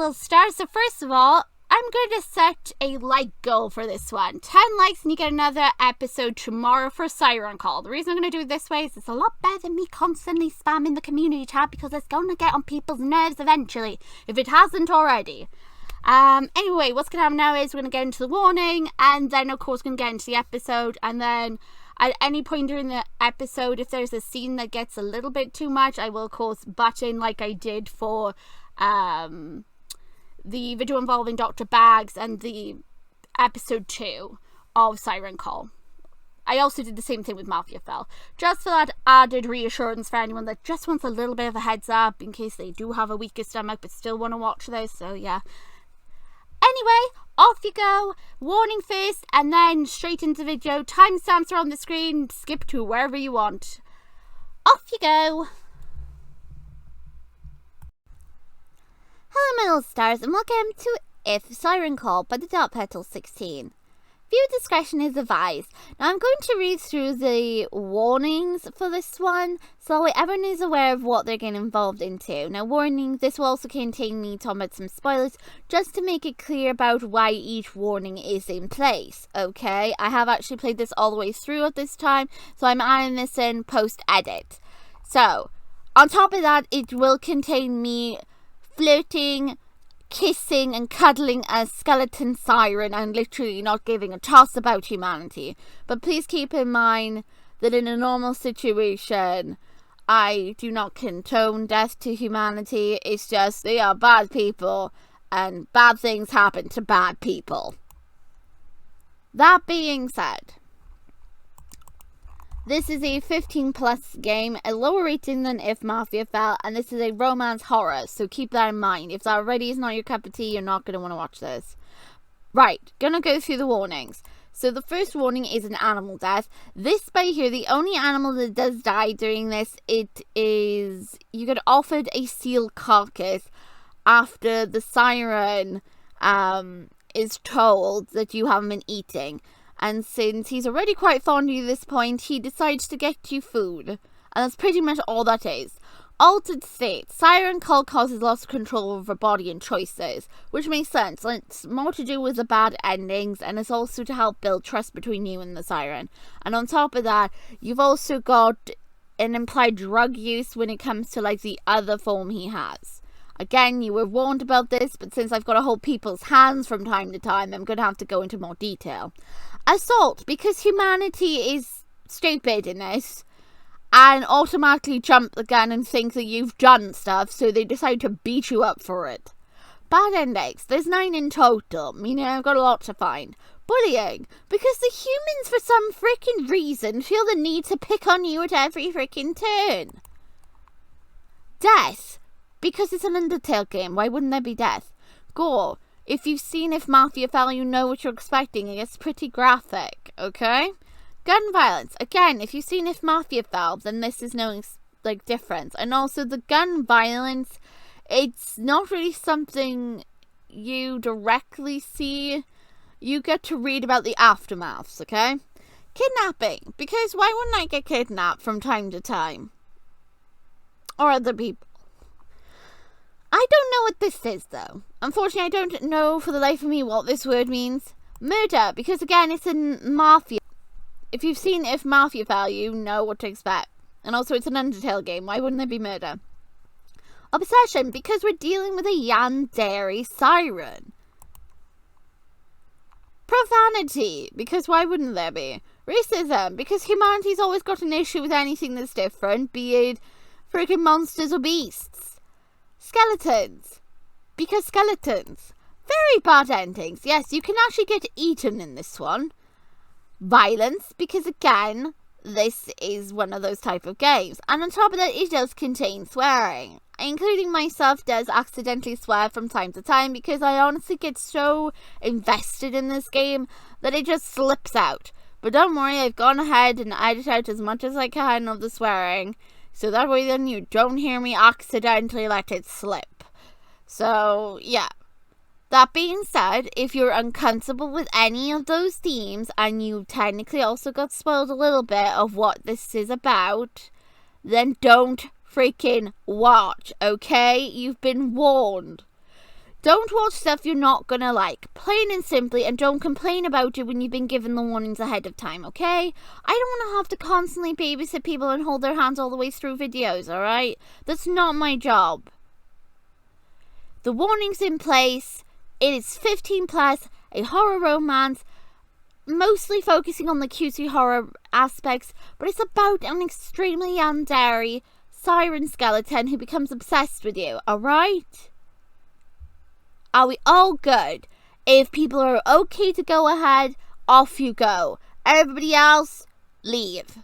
little stars. So first of all, I'm going to set a like goal for this one. 10 likes and you get another episode tomorrow for Siren Call. The reason I'm going to do it this way is it's a lot better than me constantly spamming the community tab, because it's going to get on people's nerves eventually, if it hasn't already. Anyway, what's going to happen now is we're going to get into the warning, and then of course we're going to get into the episode, and then at any point during the episode, if there's a scene that gets a little bit too much, I will of course butt in like I did for the video involving Dr. Bags and the episode 2 of Siren Call. I also did the same thing with Mafia Fell, just for that added reassurance for anyone that just wants a little bit of a heads up in case they do have a weaker stomach but still want to watch this. So yeah. Anyway, off you go. Warning first, and then straight into the video. Timestamps are on the screen. Skip to wherever you want. Off you go. Hello, my little stars, and welcome to If Siren Call by the darkpetal16. Viewer discretion is advised. Now, I'm going to read through the warnings for this one, so everyone is aware of what they're getting involved into. Now, warning, this will also contain me talking about some spoilers, just to make it clear about why each warning is in place, okay? I have actually played this all the way through at this time, so I'm adding this in post-edit. So, on top of that, it will contain me flirting, kissing and cuddling a skeleton siren and literally not giving a toss about humanity. But please keep in mind that in a normal situation, I do not condone death to humanity. It's just they are bad people and bad things happen to bad people. That being said, this is a 15 plus game, a lower rating than If Mafia Fell, and this is a romance horror, so keep that in mind. If that already is not your cup of tea, you're not going to want to watch this. Right, gonna go through the warnings. So the first warning is an animal death. This by here, the only animal that does die during this, it is, you get offered a seal carcass after the siren is told that you haven't been eating. And since he's already quite fond of you at this point, he decides to get you food. And that's pretty much all that is. Altered state. Siren Call causes loss of control over body and choices, which makes sense. It's more to do with the bad endings, and it's also to help build trust between you and the siren. And on top of that, you've also got an implied drug use when it comes to like the other form he has. Again, you were warned about this, but since I've got to hold people's hands from time to time, I'm going to have to go into more detail. Assault, because humanity is stupid in this and automatically jump the gun and think that you've done stuff, so they decide to beat you up for it. Bad endings, there's 9 in total, meaning I've got a lot to find. Bullying, because the humans for some freaking reason feel the need to pick on you at every freaking turn. Death, because it's an Undertale game, why wouldn't there be death? Gore, if you've seen If Mafia Fell, you know what you're expecting. It gets pretty graphic, okay? Gun violence. Again, if you've seen If Mafia Fell, then this is no, like, difference. And also, the gun violence, it's not really something you directly see. You get to read about the aftermaths, okay? Kidnapping. Because why wouldn't I get kidnapped from time to time? Or other people? I don't know what this is, though. Unfortunately, I don't know for the life of me what this word means. Murder, because again, it's in Mafia. If you've seen If Mafia Fell, you know what to expect. And also, it's an Undertale game. Why wouldn't there be murder? Obsession, because we're dealing with a yandere siren. Profanity, because why wouldn't there be? Racism, because humanity's always got an issue with anything that's different, be it freaking monsters or beasts. Skeletons, because skeletons. Very bad endings. Yes, you can actually get eaten in this one. Violence, because again, this is one of those type of games. And on top of that, it does contain swearing. Including myself does accidentally swear from time to time, because I honestly get so invested in this game that it just slips out. But don't worry, I've gone ahead and edited out as much as I can of the swearing, so that way then you don't hear me accidentally let it slip. So, yeah. That being said, if you're uncomfortable with any of those themes, and you technically also got spoiled a little bit of what this is about, then don't freaking watch, okay? You've been warned. Don't watch stuff you're not gonna like, plain and simply, and don't complain about it when you've been given the warnings ahead of time, okay? I don't want to have to constantly babysit people and hold their hands all the way through videos, alright? That's not my job. The warning's in place. It is 15 plus, a horror romance, mostly focusing on the cutesy horror aspects, but it's about an extremely yandere Siren skeleton who becomes obsessed with you, alright? Are we all good? If people are okay to go ahead, off you go. Everybody else, leave.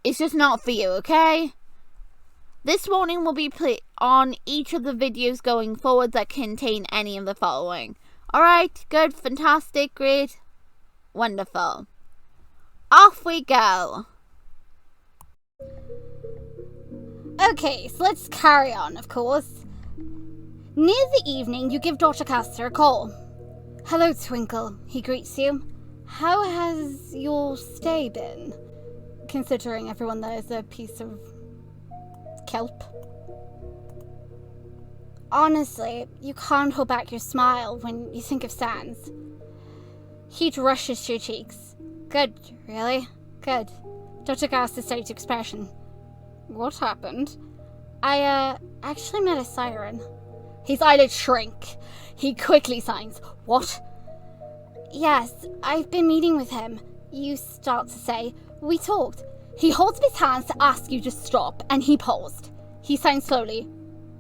It's just not for you, okay? This warning will be put on each of the videos going forward that contain any of the following. Alright, good, fantastic, great, wonderful. Off we go. Okay, so let's carry on, of course. Near the evening, you give Dr. Castor a call. Hello, Twinkle, he greets you. How has your stay been? Considering everyone there is a piece of kelp. Honestly, you can't hold back your smile when you think of Sans. Heat rushes to your cheeks. Good, really? Good. Dr. Castor studied expression. What happened? I actually met a Siren. His eyelids shrink. He quickly signs. What? Yes, I've been meeting with him. You start to say. We talked. He holds up his hands to ask you to stop, and he paused. He signs slowly.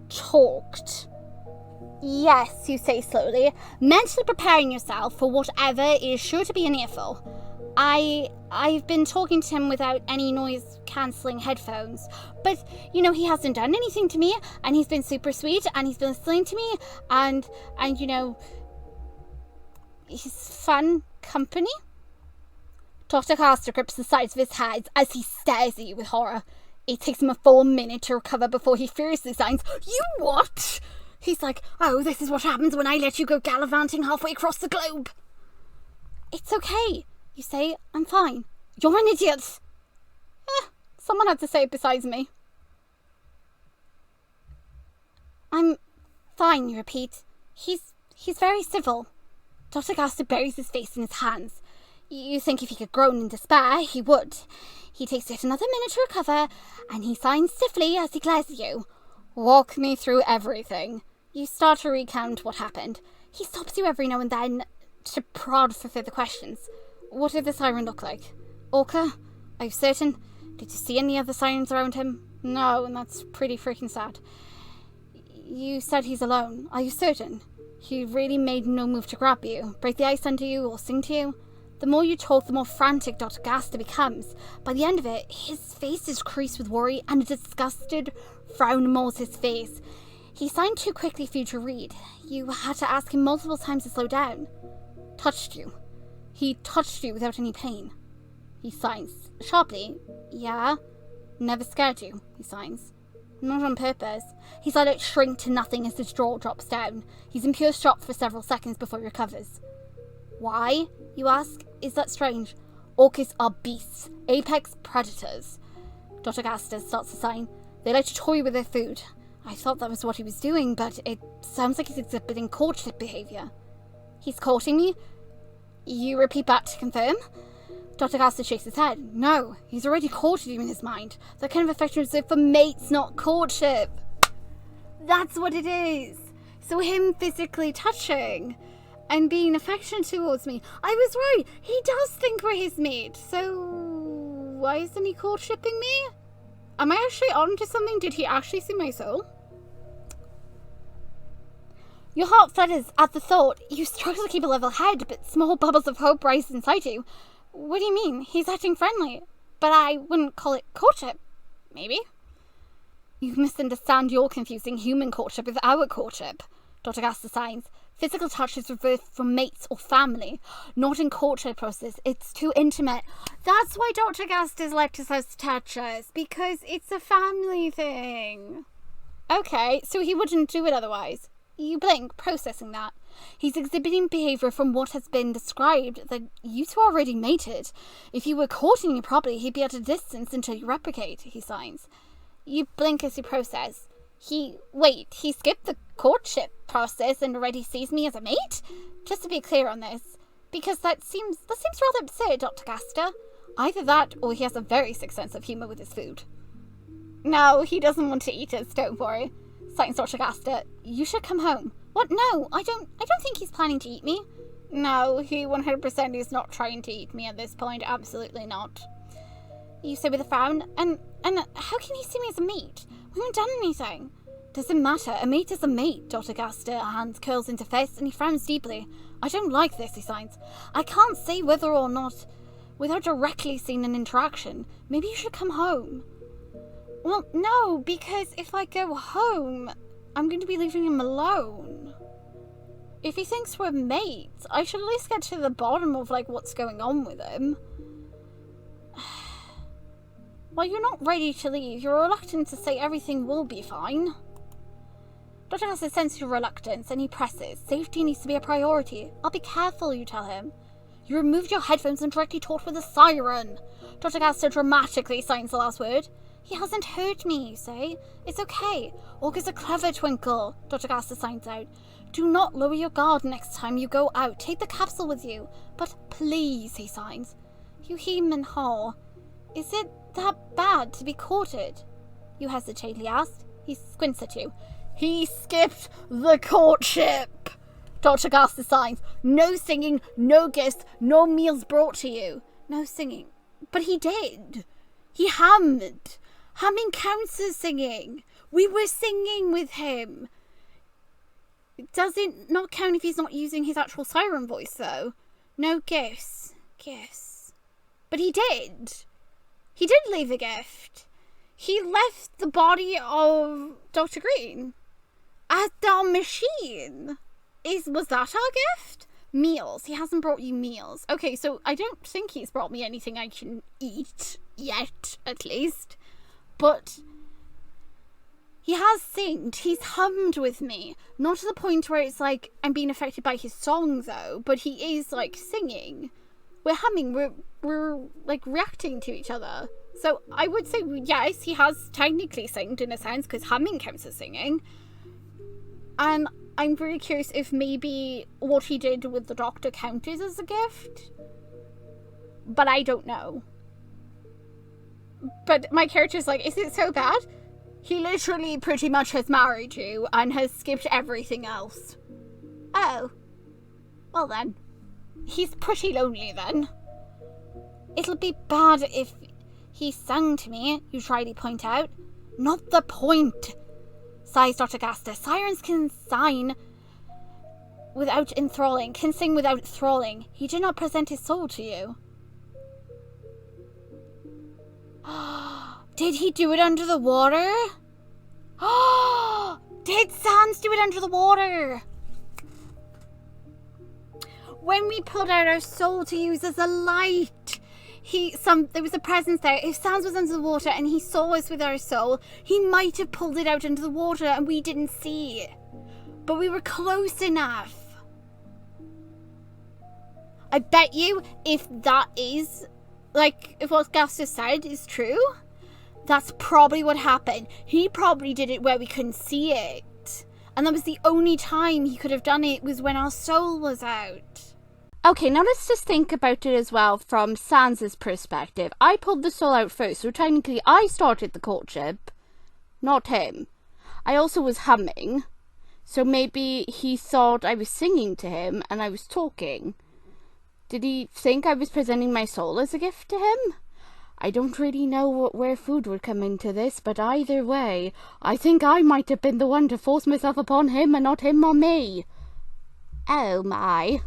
Talked. Yes, you say slowly, mentally preparing yourself for whatever is sure to be an earful. I've been talking to him without any noise-cancelling headphones, but, you know, he hasn't done anything to me, and he's been super sweet, and he's been listening to me, and you know, he's fun company? Dr. Castor grips the sides of his head as he stares at you with horror. It takes him a full minute to recover before he furiously signs, You what? He's like, oh, this is what happens when I let you go gallivanting halfway across the globe. It's okay. You say, I'm fine. You're an idiot. Someone had to say it besides me. I'm fine, you repeat. He's very civil. Dr. Castor buries his face in his hands. You think if he could groan in despair, he would. He takes yet another minute to recover, and he signs stiffly as he glares at you. Walk me through everything. You start to recount what happened. He stops you every now and then to prod for further questions. What did the Siren look like? Orca? Are you certain? Did you see any other Sirens around him? No, and that's pretty freaking sad. You said he's alone. Are you certain? He really made no move to grab you, break the ice under you, or sing to you? The more you talk, the more frantic Dr. Castor becomes. By the end of it, his face is creased with worry, and a disgusted frown molds his face. He signed too quickly for you to read. You had to ask him multiple times to slow down. Touched you. He touched you without any pain. He signs sharply. Yeah. Never scared you, he signs. Not on purpose. He's let it shrink to nothing as his jaw drops down. He's in pure shock for several seconds before he recovers. Why, you ask? Is that strange? Orcas are beasts, apex predators. Dr. Castor starts to sign. They like to toy with their food. I thought that was what he was doing, but it sounds like he's exhibiting courtship behavior. He's courting me? You repeat back to confirm? Dr. Castor shakes his head. No, he's already courted you in his mind. That kind of affection is for mates, not courtship. That's what it is. So him physically touching and being affectionate towards me. I was right. He does think we're his mate. So why isn't he courtshipping me? Am I actually onto something? Did he actually see my soul? Your heart flutters at the thought. You struggle to keep a level head, but small bubbles of hope rise inside you. What do you mean? He's acting friendly, but I wouldn't call it courtship. Maybe? You misunderstand. You're confusing human courtship with our courtship. Dr. Castor signs. Physical touch is reserved for mates or family, not in courtship process. It's too intimate. That's why Dr. Castor's lets us touch us, because it's a family thing. Okay, so he wouldn't do it otherwise. You blink, processing that. He's exhibiting behavior from what has been described that you two are already mated. If you were courting you properly, he'd be at a distance until you replicate, he signs. You blink as you process. Wait, he skipped the courtship process and already sees me as a mate? Just to be clear on this, because that seems rather absurd, Dr. Gaster. Either that, or he has a very sick sense of humour with his food. No, he doesn't want to eat us, don't worry. Signs Dr. Gaster. You should come home. What? No, I don't think he's planning to eat me. No, he 100% is not trying to eat me at this point. Absolutely not. You say with a frown. And how can he see me as a mate? We haven't done anything. Doesn't matter. A mate is a mate, Dr. Gaster. Hands curls into fists and he frowns deeply. I don't like this, he signs. I can't say whether or not without directly seeing an interaction. Maybe you should come home. Well, no, because if I go home, I'm going to be leaving him alone. If he thinks we're mates, I should at least get to the bottom of, what's going on with him. Well, you're not ready to leave. You're reluctant to say everything will be fine. Dr. Gaster senses your reluctance, and he presses. Safety needs to be a priority. I'll be careful, you tell him. You removed your headphones and directly talked with a siren. Dr. Gaster dramatically signs the last word. He hasn't heard me, you say. It's okay. Augur's a clever Twinkle, Dr. Gaster signs out. Do not lower your guard next time you go out. Take the capsule with you. But please, he signs. You hem and haw. Is it that bad to be courted? You hesitate, he asked. He squints at you. He skipped the courtship. Dr. Gaster signs. No singing, no gifts, no meals brought to you. No singing. But he did. He hummed. Humming counts as singing. We were singing with him. Does it not count if he's not using his actual siren voice, though? No gifts. Gifts. But he did. He did leave a gift. He left the body of Dr. Green at the machine. Was that our gift? Meals. He hasn't brought you meals. Okay, so I don't think he's brought me anything I can eat. Yet, at least. But he has singed. He's hummed with me. Not to the point where it's like I'm being affected by his song, though. But he is, singing. We're humming. We're reacting to each other. So I would say, yes, he has technically singed in a sense, because humming counts as singing. And I'm very curious if maybe what he did with the doctor counted as a gift. But I don't know. But my character's like, is it so bad? He literally pretty much has married you and has skipped everything else. Oh. Well then. He's pretty lonely then. It'll be bad if he sang to me, you tryly point out. Not the point, sighs Dr. Gaster. Sirens can sing without enthralling. He did not present his soul to you. Did he do it under the water? Did Sans do it under the water? When we pulled out our soul to use as a light, there was a presence there. If Sans was under the water and he saw us with our soul, he might have pulled it out into the water and we didn't see it. But we were close enough. I bet you if that is, if what Gaster said is true, that's probably what happened. He probably did it where we couldn't see it. And that was the only time he could have done it, was when our soul was out. Okay, now let's just think about it as well from Sans's perspective. I pulled the soul out first, so technically I started the courtship, not him. I also was humming, so maybe he thought I was singing to him and I was talking. Did he think I was presenting my soul as a gift to him? I don't really know where food would come into this, but either way, I think I might have been the one to force myself upon him and not him on me. Oh my.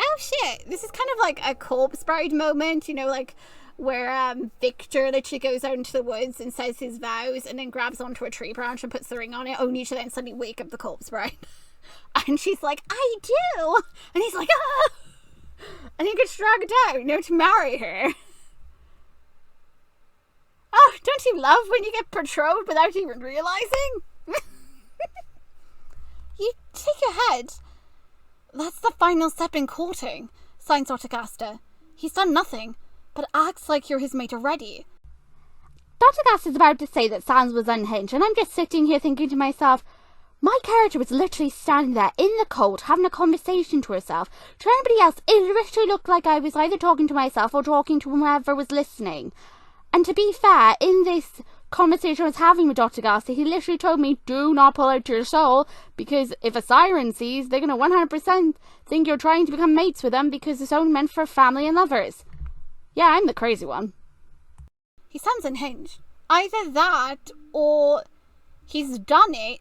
Oh shit, this is kind of like a corpse bride moment, where Victor literally goes out into the woods and says his vows and then grabs onto a tree branch and puts the ring on it, only to then suddenly wake up the corpse bride. And she's like, I do! And he's like, ah! And he gets dragged out, to marry her. Oh, don't you love when you get betrothed without even realising? You take your head. That's the final step in courting, signs Dr. Gaster. He's done nothing, but acts like you're his mate already. Dr. Gas is about to say that Sans was unhinged, and I'm just sitting here thinking to myself, my character was literally standing there in the cold, having a conversation to herself. To anybody else, it literally looked like I was either talking to myself or talking to whoever was listening. And to be fair, in this conversation I was having with Dr. Garcia, he literally told me, do not pull out your soul, because if a siren sees, they're going to 100% think you're trying to become mates with them because it's only meant for family and lovers. Yeah, I'm the crazy one. He sounds unhinged. Either that, or he's done it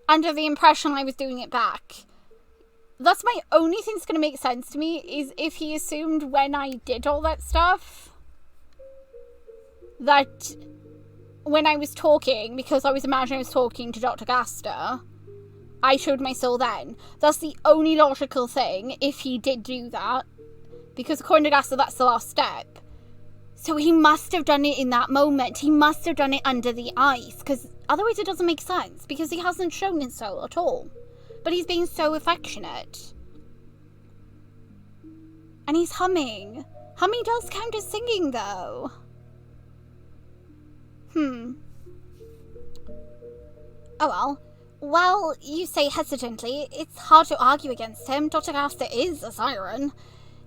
under the impression I was doing it back. That's my only thing that's going to make sense to me, is if he assumed when I did all that stuff, that when I was talking, because I was imagining I was talking to Dr. Gaster, I showed my soul then. That's the only logical thing, if he did do that, because according to Gaster, that's the last step. So he must have done it in that moment. He must have done it under the ice, because otherwise it doesn't make sense, because he hasn't shown his soul at all. But he's being so affectionate. And he's humming. Humming does count as singing, though. Oh well. Well, you say hesitantly, it's hard to argue against him. Dr. Gaster is a siren.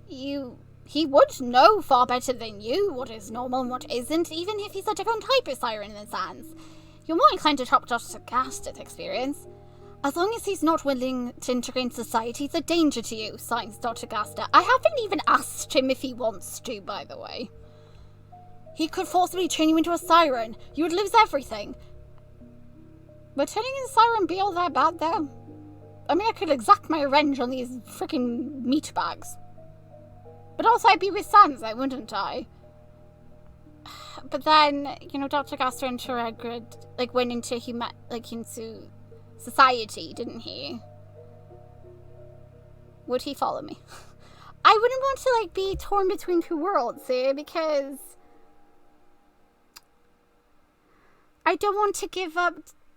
He would know far better than you what is normal and what isn't, even if he's a different type of siren than Sans. You're more inclined to top Dr. Gaster's experience. As long as he's not willing to integrate in society, he's a danger to you, signs Dr. Gaster. I haven't even asked him if he wants to, by the way. He could forcibly turn you into a siren. You would lose everything. Would turning into a siren be all that bad, though? I mean, I could exact my revenge on these freaking meat bags. But also I'd be with Sans, wouldn't I? But then, you know, Dr. Gaster and Teregrid, went into into society, didn't he? Would he follow me? I wouldn't want to, be torn between two worlds, see? Because I don't want to give up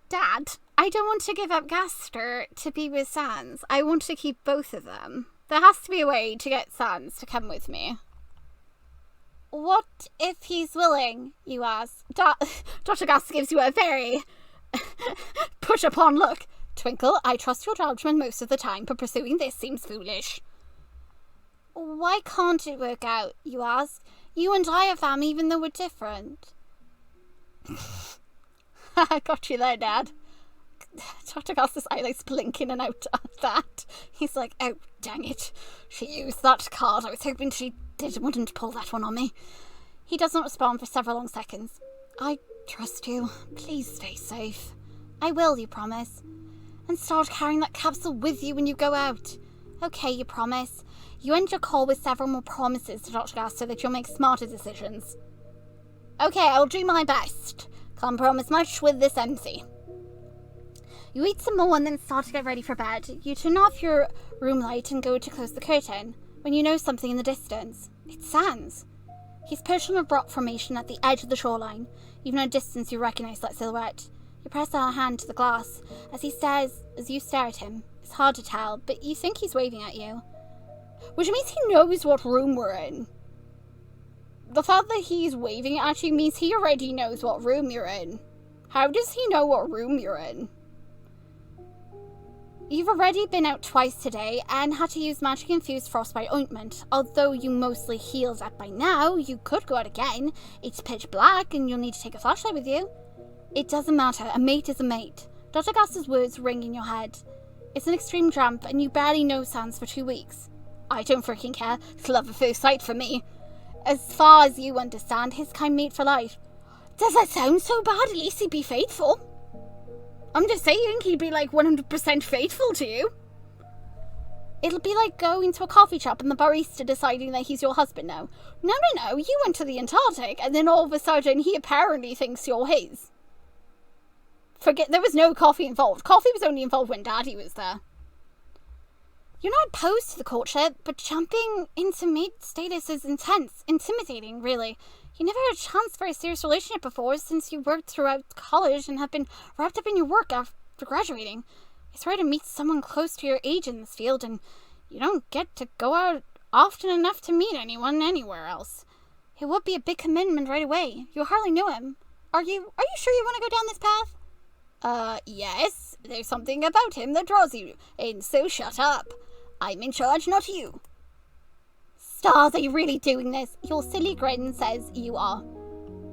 Dad. I don't want to give up Gaster to be with Sans. I want to keep both of them. There has to be a way to get Sans to come with me. What if he's willing, you ask? Dr. Gaster gives you a very push-upon look. Twinkle, I trust your judgment most of the time, but pursuing this seems foolish. Why can't it work out, you ask? You and I are family even though we're different. I got you there, Dad. Dr. Gaster's eyelids blinking and out at that. He's like, oh, dang it. She used that card. I was hoping she wouldn't pull that one on me. He does not respond for several long seconds. I trust you. Please stay safe. I will, you promise. And start carrying that capsule with you when you go out. Okay, you promise. You end your call with several more promises to Dr. Gaster that you'll make smarter decisions. Okay, I'll do my best. Can't promise much with this MC. You eat some more and then start to get ready for bed. You turn off your room light and go to close the curtain, when you know something in the distance. It's Sans. He's perched on a rock formation at the edge of the shoreline. Even at a distance you recognize that silhouette. You press a hand to the glass as you stare at him. It's hard to tell, but you think he's waving at you. Which means he knows what room we're in. The fact that he's waving at you means he already knows what room you're in. How does he know what room you're in? You've already been out twice today and had to use magic-infused frostbite ointment. Although you mostly healed up by now, you could go out again. It's pitch black and you'll need to take a flashlight with you. It doesn't matter. A mate is a mate. Dr. Gaster's words ring in your head. It's an extreme jump and you barely know Sans for 2 weeks. I don't freaking care. It's love at first sight for me. As far as you understand, his kind mate for life. Does that sound so bad? At least he'd be faithful. I'm just saying he'd be 100% faithful to you. It'll be like going to a coffee shop and the barista deciding that he's your husband now. No, you went to the Antarctic and then all of a sudden he apparently thinks you're his. Forget, there was no coffee involved. Coffee was only involved when Daddy was there. You're not opposed to the courtship, but jumping into mate status is intense, intimidating, really. You never had a chance for a serious relationship before since you worked throughout college and have been wrapped up in your work after graduating. It's rare to meet someone close to your age in this field, and you don't get to go out often enough to meet anyone anywhere else. It would be a big commitment right away. You hardly know him. Are you sure you want to go down this path? Yes. There's something about him that draws you in, so shut up. I'm in charge, not you. Stars, are you really doing this? Your silly grin says you are.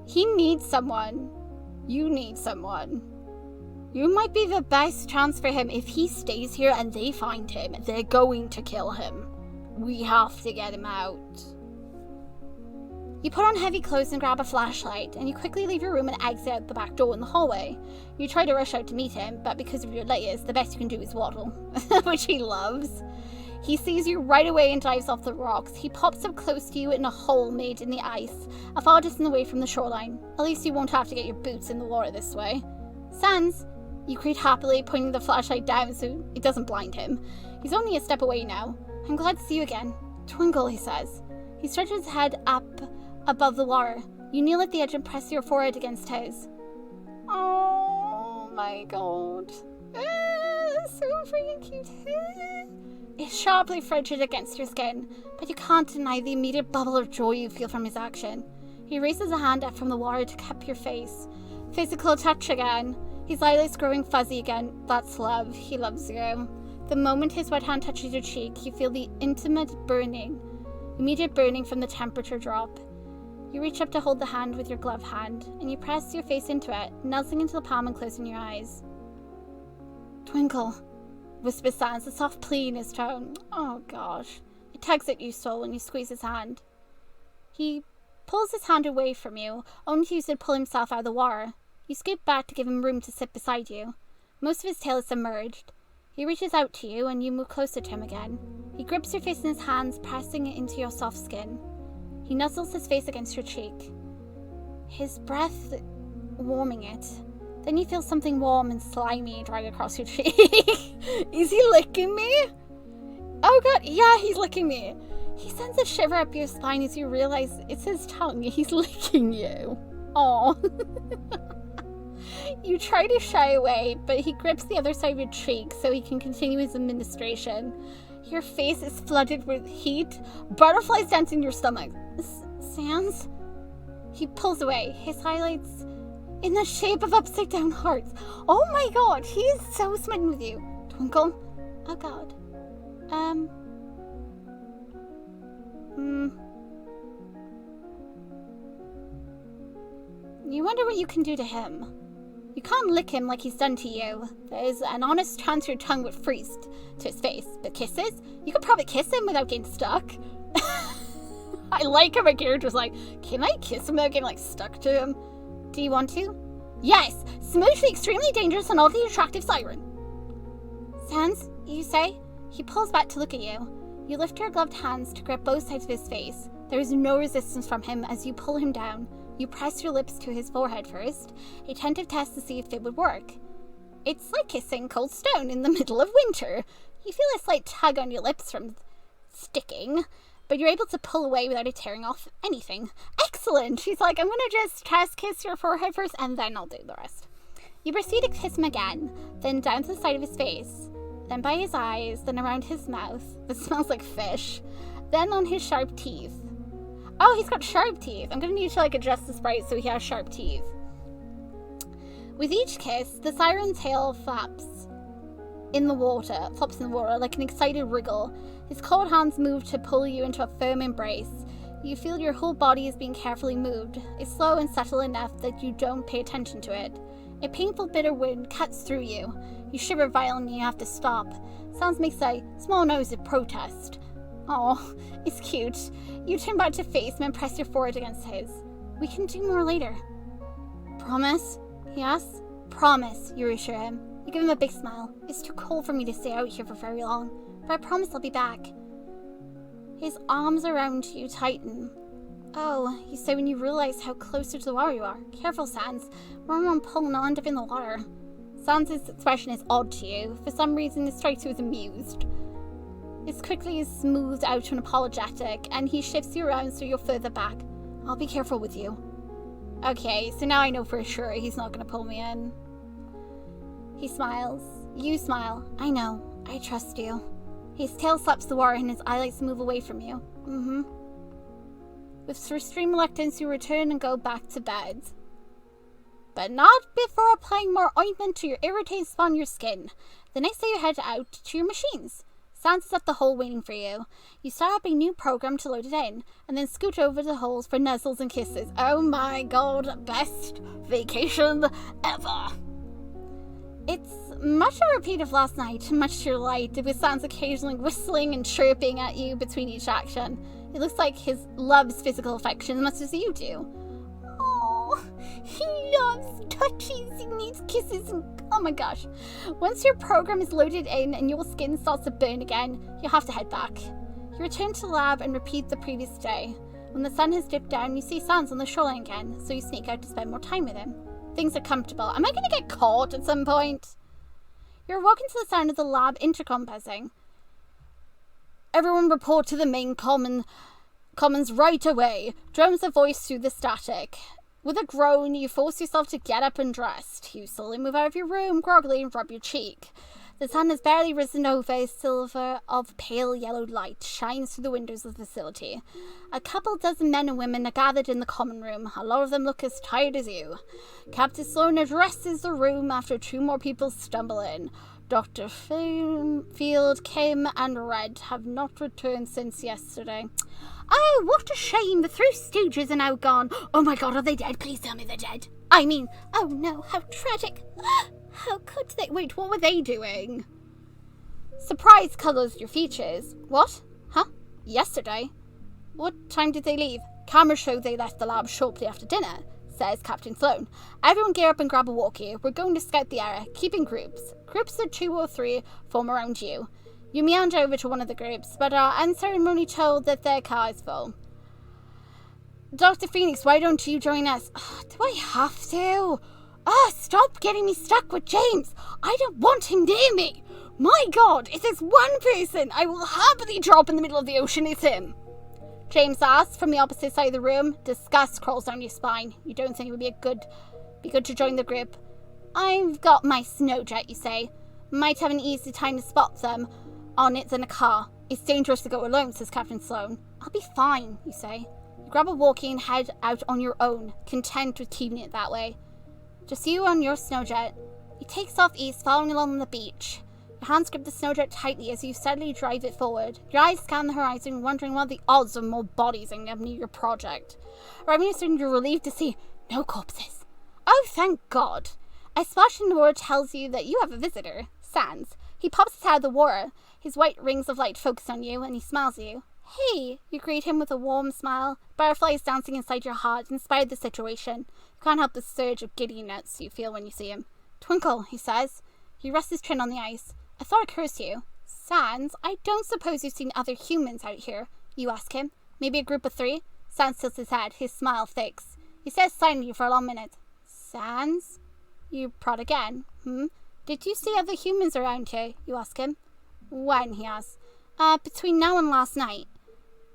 He needs someone. You need someone. You might be the best chance for him. If he stays here and they find him, they're going to kill him. We have to get him out. You put on heavy clothes and grab a flashlight, and you quickly leave your room and exit out the back door in the hallway. You try to rush out to meet him, but because of your layers, the best you can do is waddle, which he loves. He sees you right away and dives off the rocks. He pops up close to you in a hole made in the ice, a far distance away from the shoreline. At least you won't have to get your boots in the water this way. Sans, you greet happily, pointing the flashlight down so it doesn't blind him. He's only a step away now. I'm glad to see you again. Twinkle, he says. He stretches his head up above the water. You kneel at the edge and press your forehead against his. Oh my god. So freaking cute. It's sharply frigid against your skin, but you can't deny the immediate bubble of joy you feel from his action. He raises a hand up from the water to cup your face. Physical touch again. His eyelids growing fuzzy again. That's love. He loves you. The moment his wet hand touches your cheek, you feel the immediate burning from the temperature drop. You reach up to hold the hand with your gloved hand, and you press your face into it, nuzzling into the palm and closing your eyes. Twinkle, whispers Sans, a soft plea in his tone. Oh gosh. It tugs at you so when you squeeze his hand. He pulls his hand away from you, only to use it to pull himself out of the water. You scoot back to give him room to sit beside you. Most of his tail is submerged. He reaches out to you, and you move closer to him again. He grips your face in his hands, pressing it into your soft skin. He nuzzles his face against your cheek, his breath warming it. Then you feel something warm and slimy drag across your cheek. Is he licking me? Oh god, yeah, he's licking me. He sends a shiver up your spine as you realize it's his tongue. He's licking you. Aw. You try to shy away, but he grips the other side of your cheek so he can continue his administration. Your face is flooded with heat. Butterflies dance in your stomach. Sans? He pulls away, his highlights in the shape of upside down hearts. Oh my god, he is so smitten with you. Twinkle? Oh god. You wonder what you can do to him. You can't lick him like he's done to you. There's an honest chance your tongue would freeze to his face. But kisses? You could probably kiss him without getting stuck. I like how my character's like, can I kiss him without getting, stuck to him? Do you want to? Yes! Smooch the extremely dangerous and oddly attractive Siren. Sans, you say? He pulls back to look at you. You lift your gloved hands to grip both sides of his face. There is no resistance from him as you pull him down. You press your lips to his forehead first, a tentative test to see if it would work. It's like kissing cold stone in the middle of winter. You feel a slight tug on your lips from sticking, but you're able to pull away without it tearing off anything. Excellent! She's like, I'm gonna just test kiss your forehead first, and then I'll do the rest. You proceed to kiss him again, then down to the side of his face, then by his eyes, then around his mouth. It smells like fish. Then on his sharp teeth. Oh, he's got sharp teeth. I'm gonna need to adjust the sprite so he has sharp teeth. With each kiss, the siren's tail flops in the water like an excited wriggle. His cold hands move to pull you into a firm embrace. You feel your whole body is being carefully moved. It's slow and subtle enough that you don't pay attention to it. A painful bitter wind cuts through you. You shiver violently and you have to stop. Sans makes a small noise of protest. Oh, it's cute. You turn back to face him and press your forehead against his. We can do more later. Promise? He asks. Promise, you reassure him. You give him a big smile. It's too cold for me to stay out here for very long, but I promise I'll be back. His arms around you tighten. Oh, you say when you realize how close to the water you are. Careful, Sans. We're pulling on up in the water. Sans' expression is odd to you. For some reason, it strikes you as amused. It's quickly smoothed out to an apologetic, and he shifts you around so you're further back. I'll be careful with you. Okay, so now I know for sure he's not going to pull me in. He smiles. You smile. I know. I trust you. His tail slaps the water and his eyelids move away from you. With extreme reluctance, you return and go back to bed. but not before applying more ointment to your irritated spot on your skin. The next day you head out to your machines. Sans is at the hole waiting for you. You start up a new program to load it in, and then scoot over the holes for nuzzles and kisses. Oh my god, best vacation ever. It's much a repeat of last night, much to your delight, with Sans occasionally whistling and chirping at you between each action. It looks like he loves physical affection as much as you do. Oh, he loves touches, he needs kisses, and oh my gosh. Once your program is loaded in and your skin starts to burn again, you'll have to head back. You return to the lab and repeat the previous day. When the sun has dipped down, you see Sans on the shoreline again, so you sneak out to spend more time with him. Things are comfortable. Am I going to get caught at some point? You're walking to the sound of the lab intercom buzzing. Everyone report to the main commons right away, drums a voice through the static. With a groan, you force yourself to get up and dress. You slowly move out of your room, groggily, and rub your cheek. The sun has barely risen over, a silver of pale yellow light shines through the windows of the facility. A couple dozen men and women are gathered in the common room. A lot of them look as tired as you. Captain Sloan addresses the room after two more people stumble in. Dr. Field, Kim, and Red have not returned since yesterday. Oh, what a shame. The Three Stooges are now gone. Oh my god, are they dead? Please tell me they're dead. I mean, oh no, how tragic. How could they? Wait, what were they doing? Surprise colours your features. What? Huh? Yesterday? What time did they leave? Cameras show they left the lab shortly after dinner, says Captain Sloan. Everyone gear up and grab a walkie. We're going to scout the area. Keep in groups. Groups of 2 or 3 form around you. You meander over to one of the groups, but are unceremonially told that their car is full. Dr. Phoenix, why don't you join us? Do I have to? Stop getting me stuck with James. I don't want him near me. My god, if there's one person I will happily drop in the middle of the ocean, it's him. James asks from the opposite side of the room. Disgust crawls down your spine. You don't think it would be good to join the group. I've got my snowjet, you say. Might have an easier time to spot them on it than a car. It's dangerous to go alone, says Captain Sloan. I'll be fine, you say. You grab a walkie and head out on your own, content with keeping it that way. Just you on your snowjet. It takes off east, following along the beach. Your hands grip the snowjet tightly as you steadily drive it forward. Your eyes scan the horizon, wondering what the odds of more bodies ending up near your project. Arriving at soon, you're relieved to see no corpses. Oh, thank God. A splash in the water tells you that you have a visitor, Sans. He pops his head out of the water. His white rings of light focus on you, and he smiles at you. Hey, you greet him with a warm smile. Butterflies dancing inside your heart, inspired the situation. You can't help the surge of giddiness you feel when you see him. Twinkle, he says. He rests his chin on the ice. I thought it occurs to you. Sans, I don't suppose you've seen other humans out here, you ask him. Maybe a group of 3? Sans tilts his head, his smile fixed. He stares silently for a long minute. Sans? You prod again. Did you see other humans around here? You ask him. When? He asks. Between now and last night.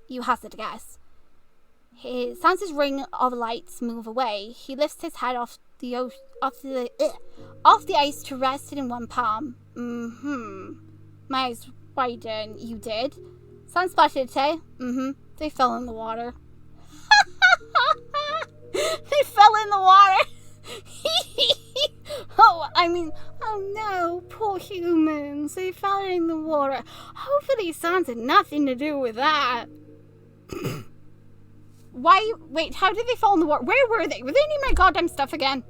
You hazard a guess. Sans's ring of lights move away. He lifts his head off the ice to rest it in one palm. My eyes widen. You did? Sans spotted it. They fell in the water. They fell in the water. Oh no, poor humans. They fell in the water. Hopefully Sans had nothing to do with that. Wait, how did they fall in the water? Where were they? Were they near my goddamn stuff again?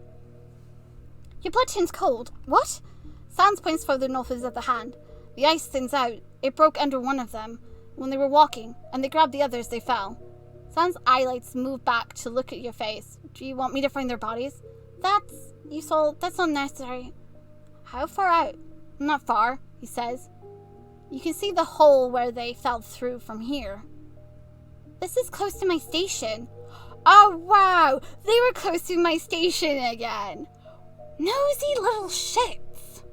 Your blood turns cold. What? Sans points further northwards at the hand. The ice thins out. It broke under one of them when they were walking, and they grabbed the others, they fell. Sans' eyelids move back to look at your face. Do you want me to find their bodies? That's not necessary. How far out? Not far, he says. You can see the hole where they fell through from here. This is close to my station. Oh, wow. They were close to my station again. Nosy little shits.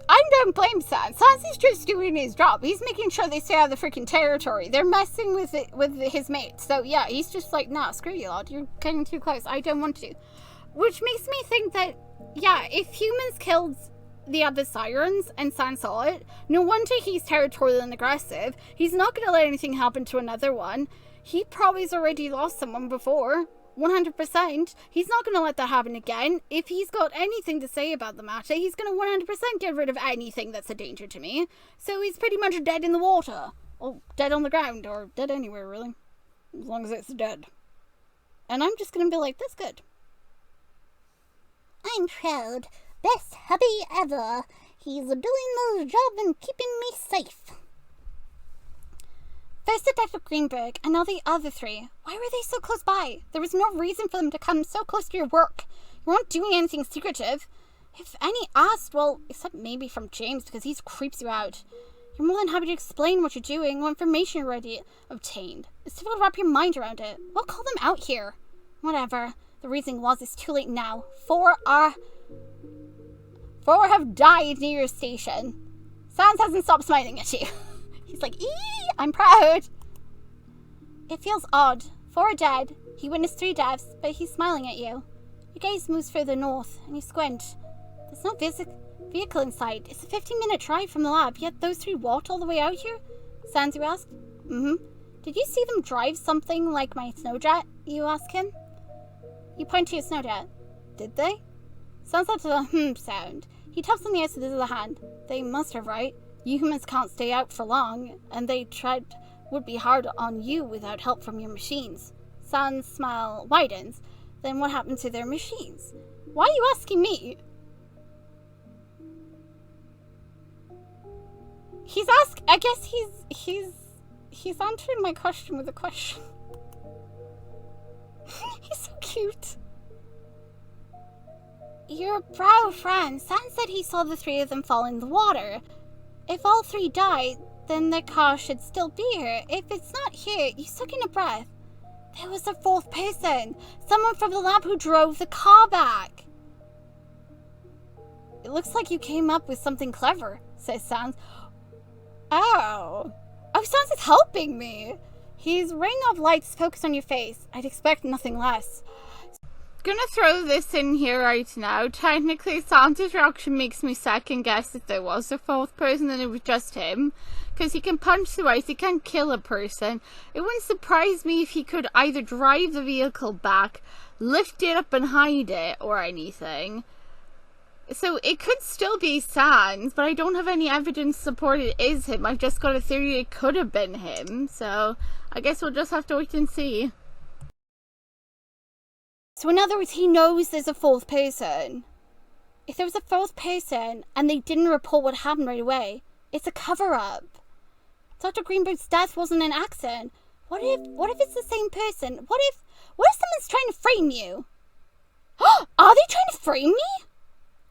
I don't blame Sans. Sans is just doing his job. He's making sure they stay out of the freaking territory. They're messing with his mates. So, yeah, he's just like, nah, screw you, lad. You're getting too close. I don't want to. Which makes me think that, yeah, if humans killed the other Sirens and Sans saw it, no wonder he's territorial and aggressive. He's not going to let anything happen to another one. He probably has already lost someone before. 100%. He's not going to let that happen again. If he's got anything to say about the matter, he's going to 100% get rid of anything that's a danger to me. So he's pretty much dead in the water. Or dead on the ground. Or dead anywhere, really. As long as it's dead. And I'm just going to be like, that's good. I'm proud. Best hubby ever. He's doing his job and keeping me safe. First Detective Greenberg, and now the other three. Why were they so close by? There was no reason for them to come so close to your work. You weren't doing anything secretive. If any asked, well, except maybe from James, because he creeps you out. You're more than happy to explain what you're doing, what information you already obtained. It's difficult to wrap your mind around it. We'll call them out here. Whatever. The reasoning was it's too late now. Four have died near your station. Sans hasn't stopped smiling at you. He's like, eee, I'm proud. It feels odd. 4 are dead. He witnessed 3 deaths, but he's smiling at you. Your gaze moves further north, and you squint. There's no vehicle in sight. It's a 15-minute drive from the lab, yet those 3 walked all the way out here? Sans, you ask? Mm-hmm. Did you see them drive something like my snowjet? You ask him. You point to your snowjet. Did they? Sans lets a sound. He taps on the ice with his other hand. They must have, right? You humans can't stay out for long, and they would be hard on you without help from your machines. Sans' smile widens. Then what happened to their machines? Why are you asking me? I guess he's answering my question with a question. He's so cute. Your proud friend, Sans said he saw the 3 of them fall in the water. If all 3 died, then the car should still be here. If it's not here, you took in a breath. There was a 4th person. Someone from the lab who drove the car back. It looks like you came up with something clever, says Sans. Oh, Sans is helping me. His ring of lights focused on your face. I'd expect nothing less. Gonna throw this in here right now. Technically, Santa's reaction makes me second guess if there was a 4th person and it was just him. Because he can punch through ice, he can kill a person. It wouldn't surprise me if he could either drive the vehicle back, lift it up and hide it, or anything. So it could still be Sans, but I don't have any evidence to support it is him. I've just got a theory it could have been him. So I guess we'll just have to wait and see. So in other words, he knows there's a 4th person. If there was a 4th person and they didn't report what happened right away, it's a cover-up. Dr. Greenberg's death wasn't an accident. What if it's the same person? What if someone's trying to frame you? Are they trying to frame me?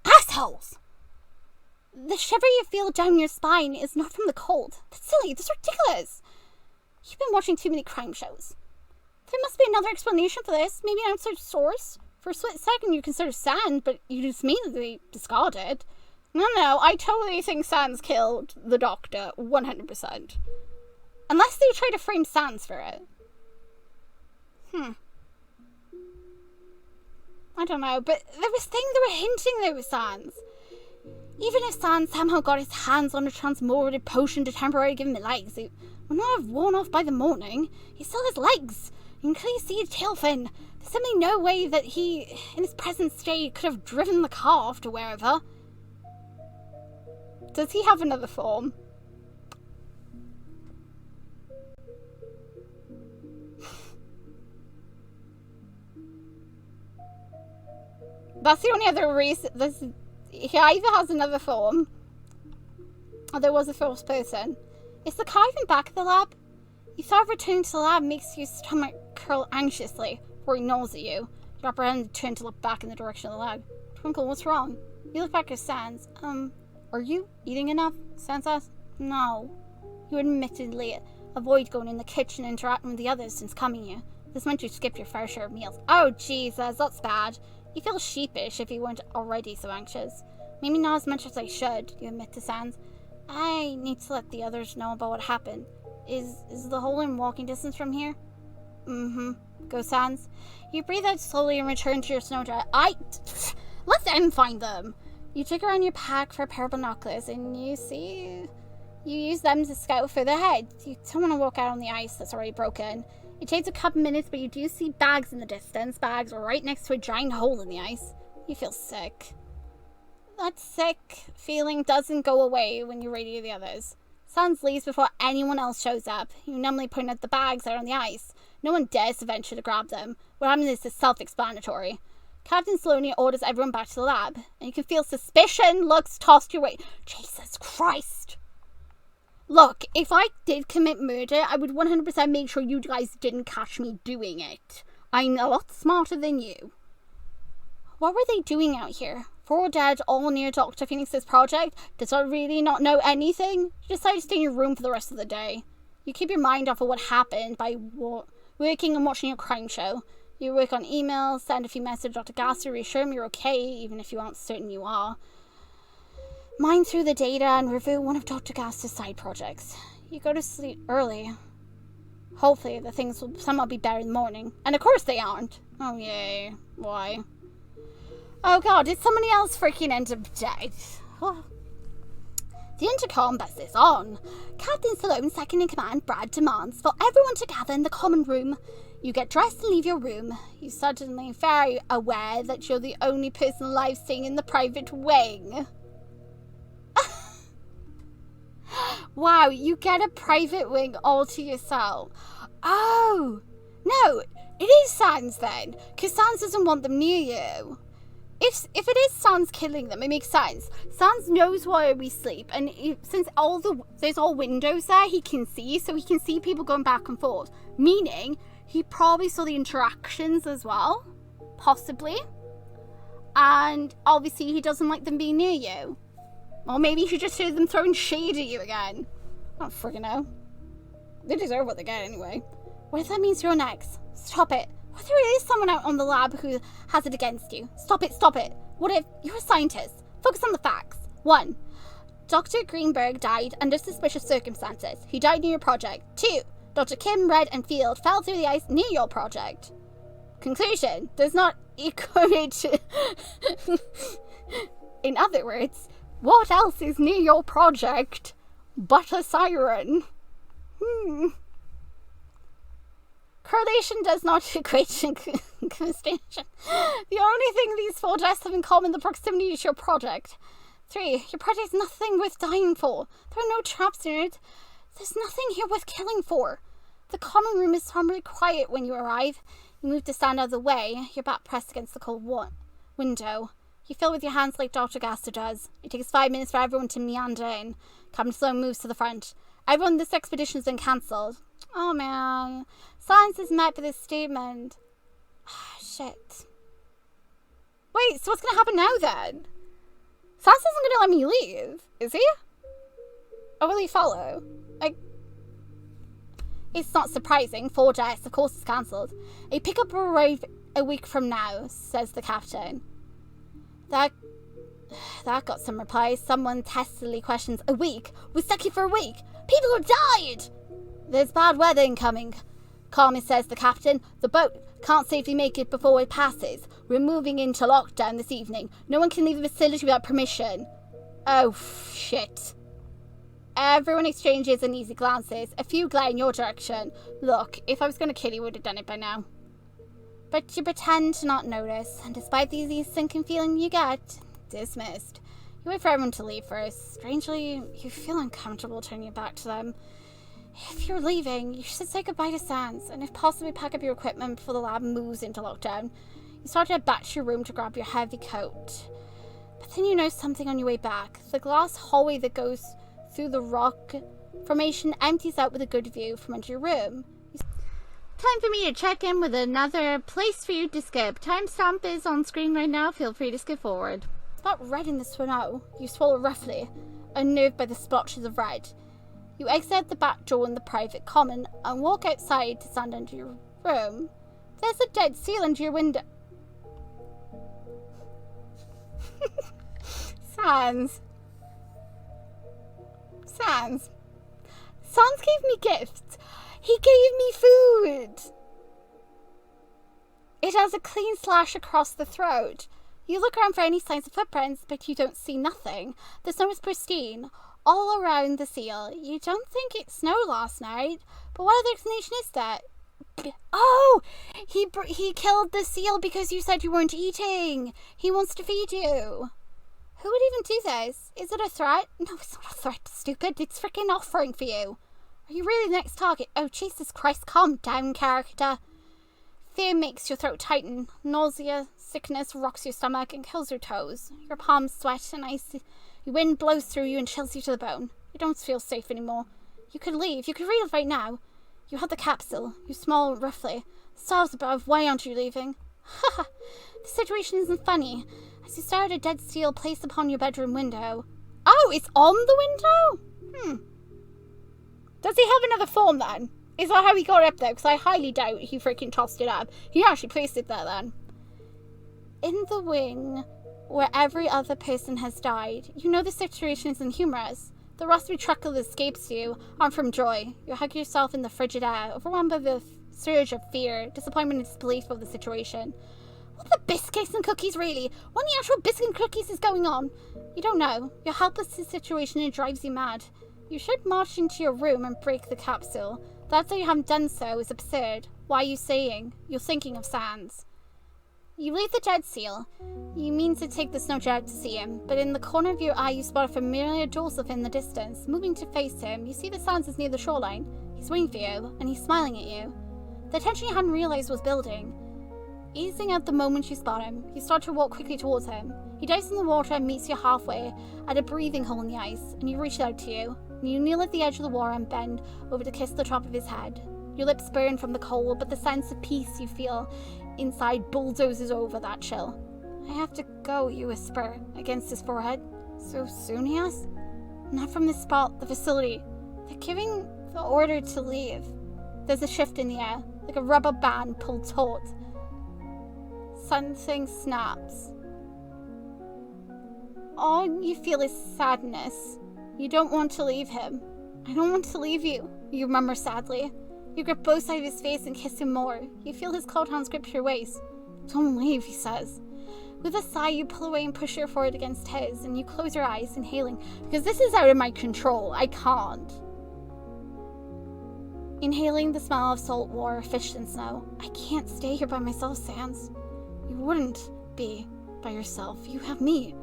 Assholes! The shiver you feel down your spine is not from the cold. That's silly. That's ridiculous. You've been watching too many crime shows. There must be another explanation for this. Maybe an outside source. For a split second, you consider Sans, but you just immediately discard it. No, I totally think Sans killed the doctor, 100%. Unless they try to frame Sans for it. I don't know, but there was things that were hinting there was Sans. Even if Sans somehow got his hands on a transmutated potion to temporarily give him legs, it would not have worn off by the morning. He still has legs. You can clearly see a tail fin. There's simply no way that he, in his present state, could have driven the car off to wherever. Does he have another form? That's the only other reason. He either has another form, or there was a 4th person. Is the car even back at the lab? You thought returning to the lab makes your stomach curl anxiously, or he gnaws at you. You drop around and turn to look back in the direction of the lab. Twinkle, what's wrong? You look back at Sans. Are you eating enough? Sans asks. No. You admittedly avoid going in the kitchen and interacting with the others since coming here. This meant you skip your fair share of meals. Oh, Jesus, that's bad. You feel sheepish if you weren't already so anxious. Maybe not as much as I should, you admit to Sans. I need to let the others know about what happened. Is the hole in walking distance from here? Go Sans. You breathe out slowly and return to your snowjet. Let them find them. You dig around your pack for a pair of binoculars and you use them to scout further ahead. You don't want to walk out on the ice that's already broken. It takes a couple minutes, but you do see bags in the distance. Bags right next to a giant hole in the ice. You feel sick. That sick feeling doesn't go away when you radio the others. Sans leaves before anyone else shows up. You numbly point out the bags that are on the ice. No one dares to venture to grab them. What happens is self-explanatory. Captain Sloaney orders everyone back to the lab, and you can feel suspicion looks tossed your way. Jesus Christ. Look, if I did commit murder, I would 100% make sure you guys didn't catch me doing it. I'm a lot smarter than you. What were they doing out here? 4 dead, all near Dr. Phoenix's project? Does I really not know anything? You decide to stay in your room for the rest of the day. You keep your mind off of what happened by working and watching your crime show. You work on emails, send a few messages to Dr. Gasser, reassure him you're okay, even if you aren't certain you are. Mine through the data and review one of Dr. Gasser's side projects. You go to sleep early. Hopefully the things will somehow be better in the morning. And of course they aren't. Oh yay. Why? Oh god, did somebody else freaking end up dead? Oh. The intercom buzzes on. Captain Salone's second in command, Brad, demands for everyone to gather in the common room. You get dressed and leave your room. You suddenly very aware that you're the only person alive staying in the private wing. Wow, you get a private wing all to yourself. Oh, no, it is Sans then, because Sans doesn't want them near you. If it is Sans killing them, it makes sense. Sans knows where we sleep, and since there's all windows there, he can see, so he can see people going back and forth. Meaning, he probably saw the interactions as well, possibly. And obviously, he doesn't like them being near you. Or maybe he just heard them throwing shade at you again. I don't friggin' know. They deserve what they get anyway. What if that means you're next? Stop it. What if there is someone out on the lab who has it against you? Stop it, stop it. What if you're a scientist? Focus on the facts. 1. Dr. Greenberg died under suspicious circumstances. He died near your project. 2. Dr. Kim, Red, and Field fell through the ice near your project. Conclusion does not encourage... In other words, what else is near your project but a siren? Correlation does not equate to causation. The only thing these 4 deaths have in common is the proximity to your project. 3. Your project is nothing worth dying for. There are no traps in it. There's nothing here worth killing for. The common room is somberly quiet when you arrive. You move to stand out of the way, your back pressed against the cold window. You fill with your hands like Dr. Gaster does. It takes 5 minutes for everyone to meander in. Captain Sloan moves to the front. Everyone, this expedition has been cancelled. Oh man. Science is met with this statement. Shit. Wait, so what's going to happen now then? Science isn't going to let me leave, is he? Or will he follow? It's not surprising. 4 deaths, of course it's cancelled. A pickup will arrive a week from now, says the captain. That got some replies. Someone testily questions, a week? We're stuck here for a week. People have died! There's bad weather incoming, calmly says the captain. The boat can't safely make it before it passes. We're moving into lockdown this evening. No one can leave the facility without permission. Oh, shit. Everyone exchanges uneasy glances. A few glare in your direction. Look, if I was going to kill you, I would have done it by now. But you pretend to not notice, and despite the easy sinking feeling you get, dismissed. You wait for everyone to leave first. Strangely, you feel uncomfortable turning your back to them. If you're leaving, you should say goodbye to Sans, and if possibly pack up your equipment before the lab moves into lockdown. You start to head back to your room to grab your heavy coat. But then you notice something on your way back. The glass hallway that goes through the rock formation empties out with a good view from under your room. Time for me to check in with another place for you to skip. Timestamp is on screen right now. Feel free to skip forward. About red in the snow. You swallow roughly, unnerved by the splotches of red. You exit the back door in the private common and walk outside to stand under your room. There's a dead seal under your window. Sans. Sans gave me gifts. He gave me food. It has a clean slash across the throat. You look around for any signs of footprints, but you don't see nothing. The snow is pristine, all around the seal. You don't think it snowed last night, but what other explanation is that? Oh! He killed the seal because you said you weren't eating. He wants to feed you. Who would even do this? Is it a threat? No, it's not a threat, stupid. It's freaking offering for you. Are you really the next target? Oh, Jesus Christ, calm down, character. Fear makes your throat tighten. Nausea, sickness rocks your stomach and kills your toes. Your palms sweat and icy. The wind blows through you and chills you to the bone. You don't feel safe anymore. You could leave. You could leave right now. You have the capsule. You smell roughly. Stars above. Why aren't you leaving? Ha! The situation isn't funny. As you stare at a dead seal placed upon your bedroom window. Oh, it's on the window? Does he have another form then? Is that how he got up there? Because I highly doubt he freaking tossed it up. He actually placed it there then. In the wing, where every other person has died, you know the situation isn't humorous. The raspy truckle that escapes you aren't from joy. You hug yourself in the frigid air, overwhelmed by the surge of fear, disappointment and disbelief of the situation. What the biscuits and cookies, really? What in the actual biscuit and cookies is going on? You don't know. You're helpless to the situation and it drives you mad. You should march into your room and break the capsule. That's how you haven't done so is absurd. Why are you saying? You're thinking of Sans. You leave the dead seal. You mean to take the snowjet to see him, but in the corner of your eye you spot a familiar dorsal in the distance. Moving to face him, you see that Sans is near the shoreline. He's waiting for you, and he's smiling at you. The tension you hadn't realized was building. Easing out the moment you spot him, you start to walk quickly towards him. He dives in the water and meets you halfway at a breathing hole in the ice, and he reaches out to you. You kneel at the edge of the water and bend over to kiss the top of his head. Your lips burn from the cold, but the sense of peace you feel inside bulldozes over that chill. I have to go, you whisper against his forehead. So soon, he asks? Not from this spot, the facility. They're giving the order to leave. There's a shift in the air, like a rubber band pulled taut. Something snaps. All you feel is sadness. You don't want to leave him. I don't want to leave you, you murmur sadly. You grip both sides of his face and kiss him more. You feel his cold hands grip your waist. Don't leave, he says. With a sigh, you pull away and push your forehead against his, and you close your eyes, inhaling, because this is out of my control. I can't. Inhaling the smell of salt water, fish, and snow. I can't stay here by myself, Sans. You wouldn't be by yourself. You have me.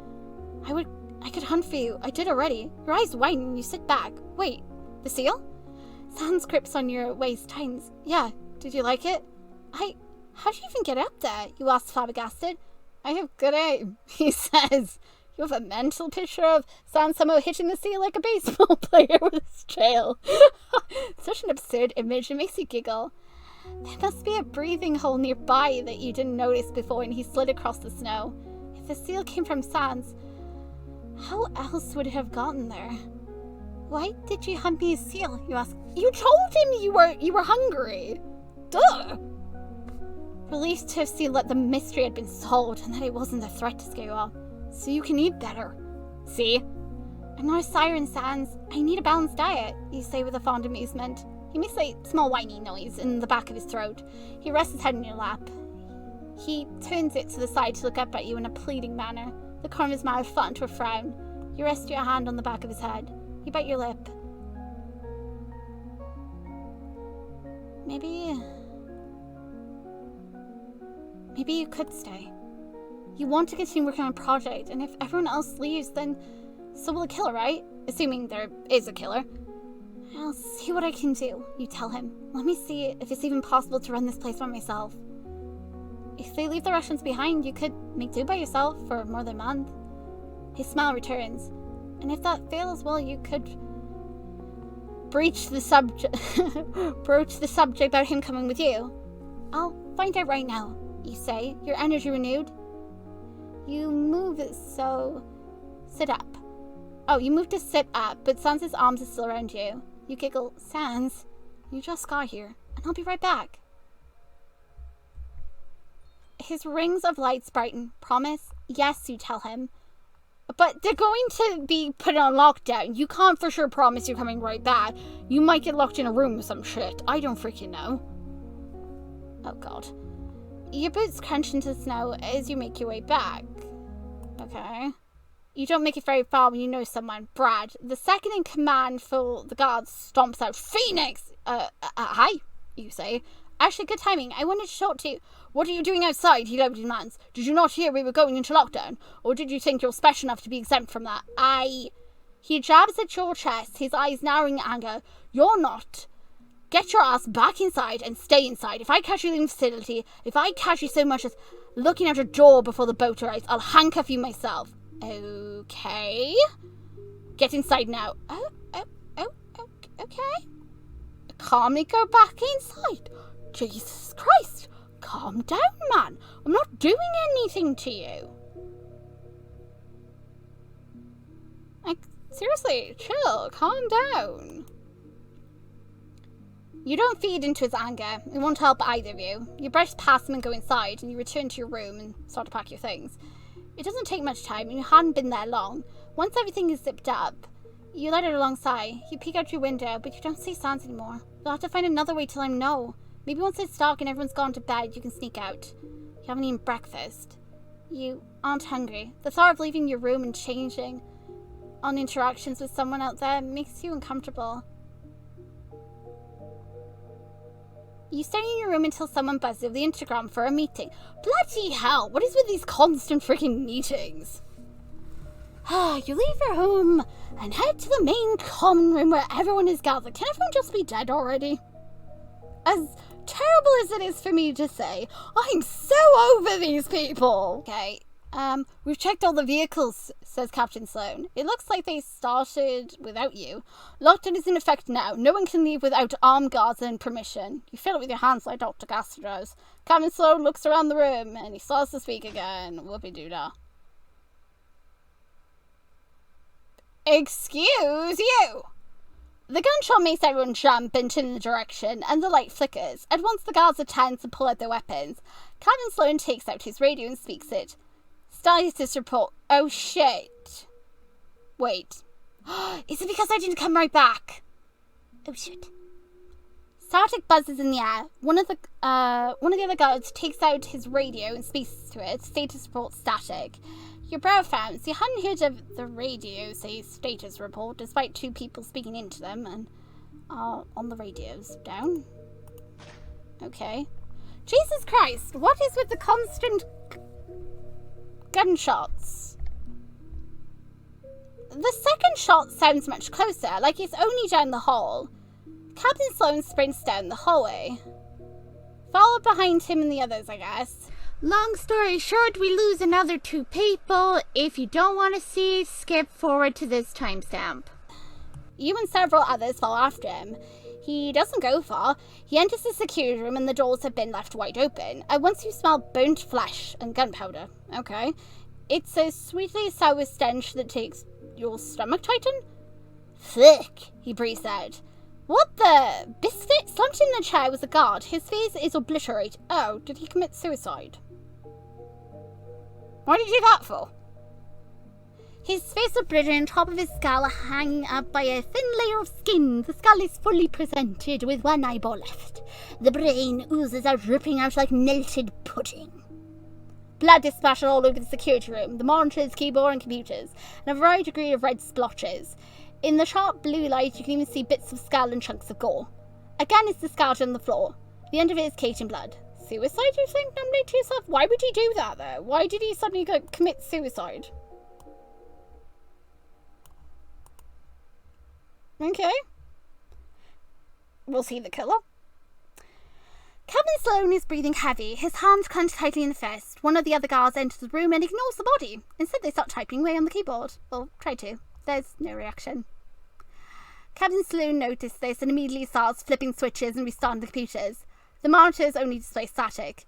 I could hunt for you. I did already. Your eyes widen and you sit back. Wait, the seal? Sans grips on your waist tightens. Yeah, did you like it? How'd you even get up there? You ask flabbergasted. I have good aim, he says. You have a mental picture of Sans somehow hitting the seal like a baseball player with his tail. Such an absurd image, it makes you giggle. There must be a breathing hole nearby that you didn't notice before and he slid across the snow. If the seal came from Sans, how else would it have gotten there? Why did you hunt me a seal? You ask. You told him you were hungry. Duh. Relieved to have seen that the mystery had been solved and that it wasn't a threat to scare you off. So you can eat better. See? I'm not a siren, Sans. I need a balanced diet, you say with a fond amusement. He makes a small whiny noise in the back of his throat. He rests his head in your lap. He turns it to the side to look up at you in a pleading manner. The corner of his mouth flat into a frown. You rest your hand on the back of his head. You bite your lip. Maybe you could stay. You want to continue working on a project, and if everyone else leaves, then so will the killer, right? Assuming there is a killer. I'll see what I can do, you tell him. Let me see if it's even possible to run this place by myself. If they leave the Russians behind, you could make do by yourself for more than a month. His smile returns. And if that fails, well, you could broach the subject about him coming with you. I'll find out right now, you say, your energy renewed. You move so... sit up. Oh, you move to sit up, but Sans' arms are still around you. You giggle. Sans, you just got here, and I'll be right back. His rings of lights brighten. Promise? Yes, you tell him. But they're going to be put on lockdown. You can't for sure promise you're coming right back. You might get locked in a room with some shit. I don't freaking know. Oh god. Your boots crunch into the snow as you make your way back. Okay. You don't make it very far when you know someone. Brad, the second in command for the guards, stomps out. Phoenix! Hi, you say. Actually, good timing. I wanted to talk to you. What are you doing outside? He loudly demands. Did you not hear we were going into lockdown? Or did you think you're special enough to be exempt from that? He jabs at your chest, his eyes narrowing in anger. You're not. Get your ass back inside and stay inside. If I catch you in the facility, if I catch you so much as looking out your door before the boat arrives, I'll handcuff you myself. Okay. Get inside now. Okay. Calmly go back inside. Jesus Christ. Calm down, man. I'm not doing anything to you. Like, seriously, chill. Calm down. You don't feed into his anger. It won't help either of you. You brush past him and go inside, and you return to your room and start to pack your things. It doesn't take much time, and you hadn't been there long. Once everything is zipped up, you let out a long sigh. You peek out your window, but you don't see signs anymore. You'll have to find another way till I know. Maybe once it's dark and everyone's gone to bed, you can sneak out. You haven't eaten breakfast. You aren't hungry. The thought of leaving your room and changing on interactions with someone out there makes you uncomfortable. You stay in your room until someone buzzes over the intercom for a meeting. Bloody hell, what is with these constant freaking meetings? You leave your home and head to the main common room where everyone is gathered. Can everyone just be dead already? As terrible as it is for me to say, I'm so over these people. Okay, we've checked all the vehicles, says Captain Sloan. It looks like they started without you. Lockdown is in effect now. No one can leave without armed guards and permission. You fill it with your hands like Dr. Gaster does. Captain Sloan looks around the room and he starts to speak again. Whoopie-doo-dah. Excuse you! The gunshot makes everyone jump into the direction, and the light flickers. At once the guards are tense and pull out their weapons. Captain Sloan takes out his radio and speaks it. Status report. Oh shit. Wait. Is it because I didn't come right back? Oh shit. Static buzzes in the air. One of the other guards takes out his radio and speaks to it. Status report static. Your brow frowns. You hadn't heard of the radio say status report, despite two people speaking into them and on the radios. Down. Okay. Jesus Christ, what is with the constant gunshots? The second shot sounds much closer, like it's only down the hall. Captain Sloan sprints down the hallway. Followed behind him and the others, I guess. Long story short, we lose another 2 people. If you don't want to see, skip forward to this timestamp. You and several others follow after him. He doesn't go far. He enters the security room and the doors have been left wide open. At once you smell burnt flesh and gunpowder. Okay. It's a sweetly sour stench that takes your stomach tighten. Thick, he breathes out. What the? Biscuit? Slumped in the chair was a guard. His face is obliterated. Oh, did he commit suicide? What did you do that for? His face obliterated, on top of his skull hanging up by a thin layer of skin. The skull is fully presented with one eyeball left. The brain oozes out, dripping out like melted pudding. Blood is splashed all over the security room, the monitors, keyboard, and computers, and a varied degree of red splotches. In the sharp blue light, you can even see bits of skull and chunks of gore. Again, it's discarded on the floor. The end of it is caked in blood. Suicide, you think? Nominate to yourself? Why would he do that, though? Why did he suddenly commit suicide? Okay. We'll see the killer. Captain Sloan is breathing heavy, his hands clenched tightly in a fist. One of the other guards enters the room and ignores the body. Instead, they start typing away on the keyboard. Or try to. There's no reaction. Captain Sloan noticed this and immediately starts flipping switches and restarting the computers. The monitors only display static.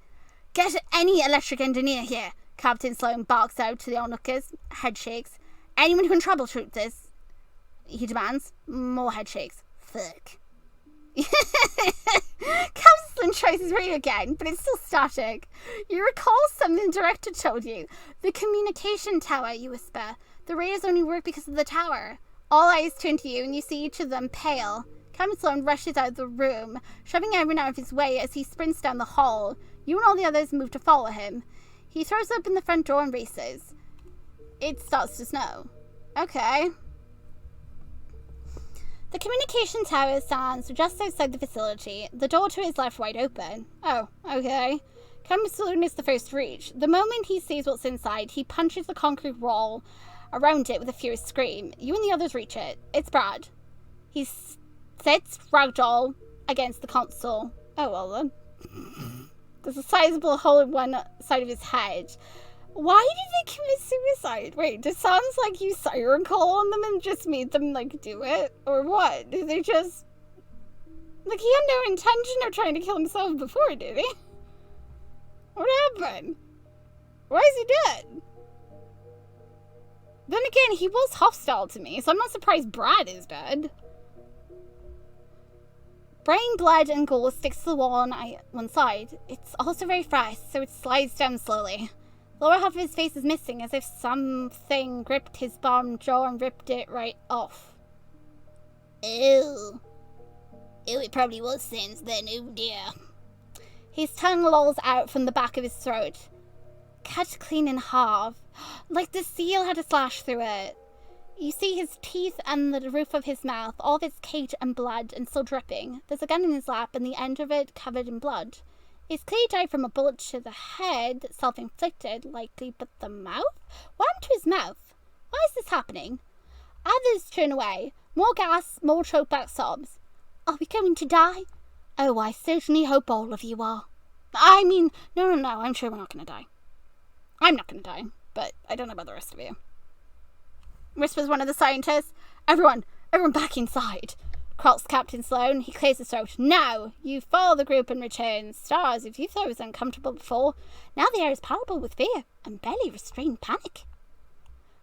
Get any electric engineer here, Captain Sloan barks out to the onlookers. Head shakes. Anyone who can troubleshoot this, he demands. More head shakes. Fuck. Captain Sloan tries his radio again, but it's still static. You recall something the director told you. The communication tower, you whisper. The radios only work because of the tower. All eyes turn to you, and you see each of them pale. Captain Sloan rushes out of the room, shoving everyone out of his way as he sprints down the hall. You and all the others move to follow him. He throws open the front door and races. It starts to snow. Okay. The communication tower stands just outside the facility. The door to his left wide open. Oh, okay. Captain Sloan is the first to reach. The moment he sees what's inside, he punches the concrete wall around it with a furious scream. You and the others reach it. It's Brad. He sits ragdoll against the console. Oh, well then. There's a sizable hole in one side of his head. Why did they commit suicide? Wait, this sounds like you siren call on them and just made them, like, do it? Or what? Did they just... Like, he had no intention of trying to kill himself before, did he? What happened? Why is he dead? Then again, he was hostile to me, so I'm not surprised Brad is dead. Brain, blood, and gore sticks to the wall on one side. It's also very fresh, so it slides down slowly. The lower half of his face is missing, as if something gripped his bottom jaw and ripped it right off. Ew. Ew, it probably was since then, oh dear. His tongue lolls out from the back of his throat. Cut clean in half, like the seal had a slash through it. You see his teeth and the roof of his mouth, all of his cage and blood, and still dripping. There's a gun in his lap, and the end of it covered in blood. He's clearly died from a bullet to the head, self-inflicted, likely, but the mouth? What happened to his mouth? Why is this happening? Others turn away. More gas, more choked-back sobs. Are we going to die? Oh, I certainly hope all of you are. I mean, no, I'm sure we're not going to die. I'm not going to die, but I don't know about the rest of you. Whispers one of the scientists. Everyone back inside. Croaks Captain Sloan. He clears his throat. Now, you follow the group and return. Stars, if you thought it was uncomfortable before, now the air is palpable with fear and barely restrained panic.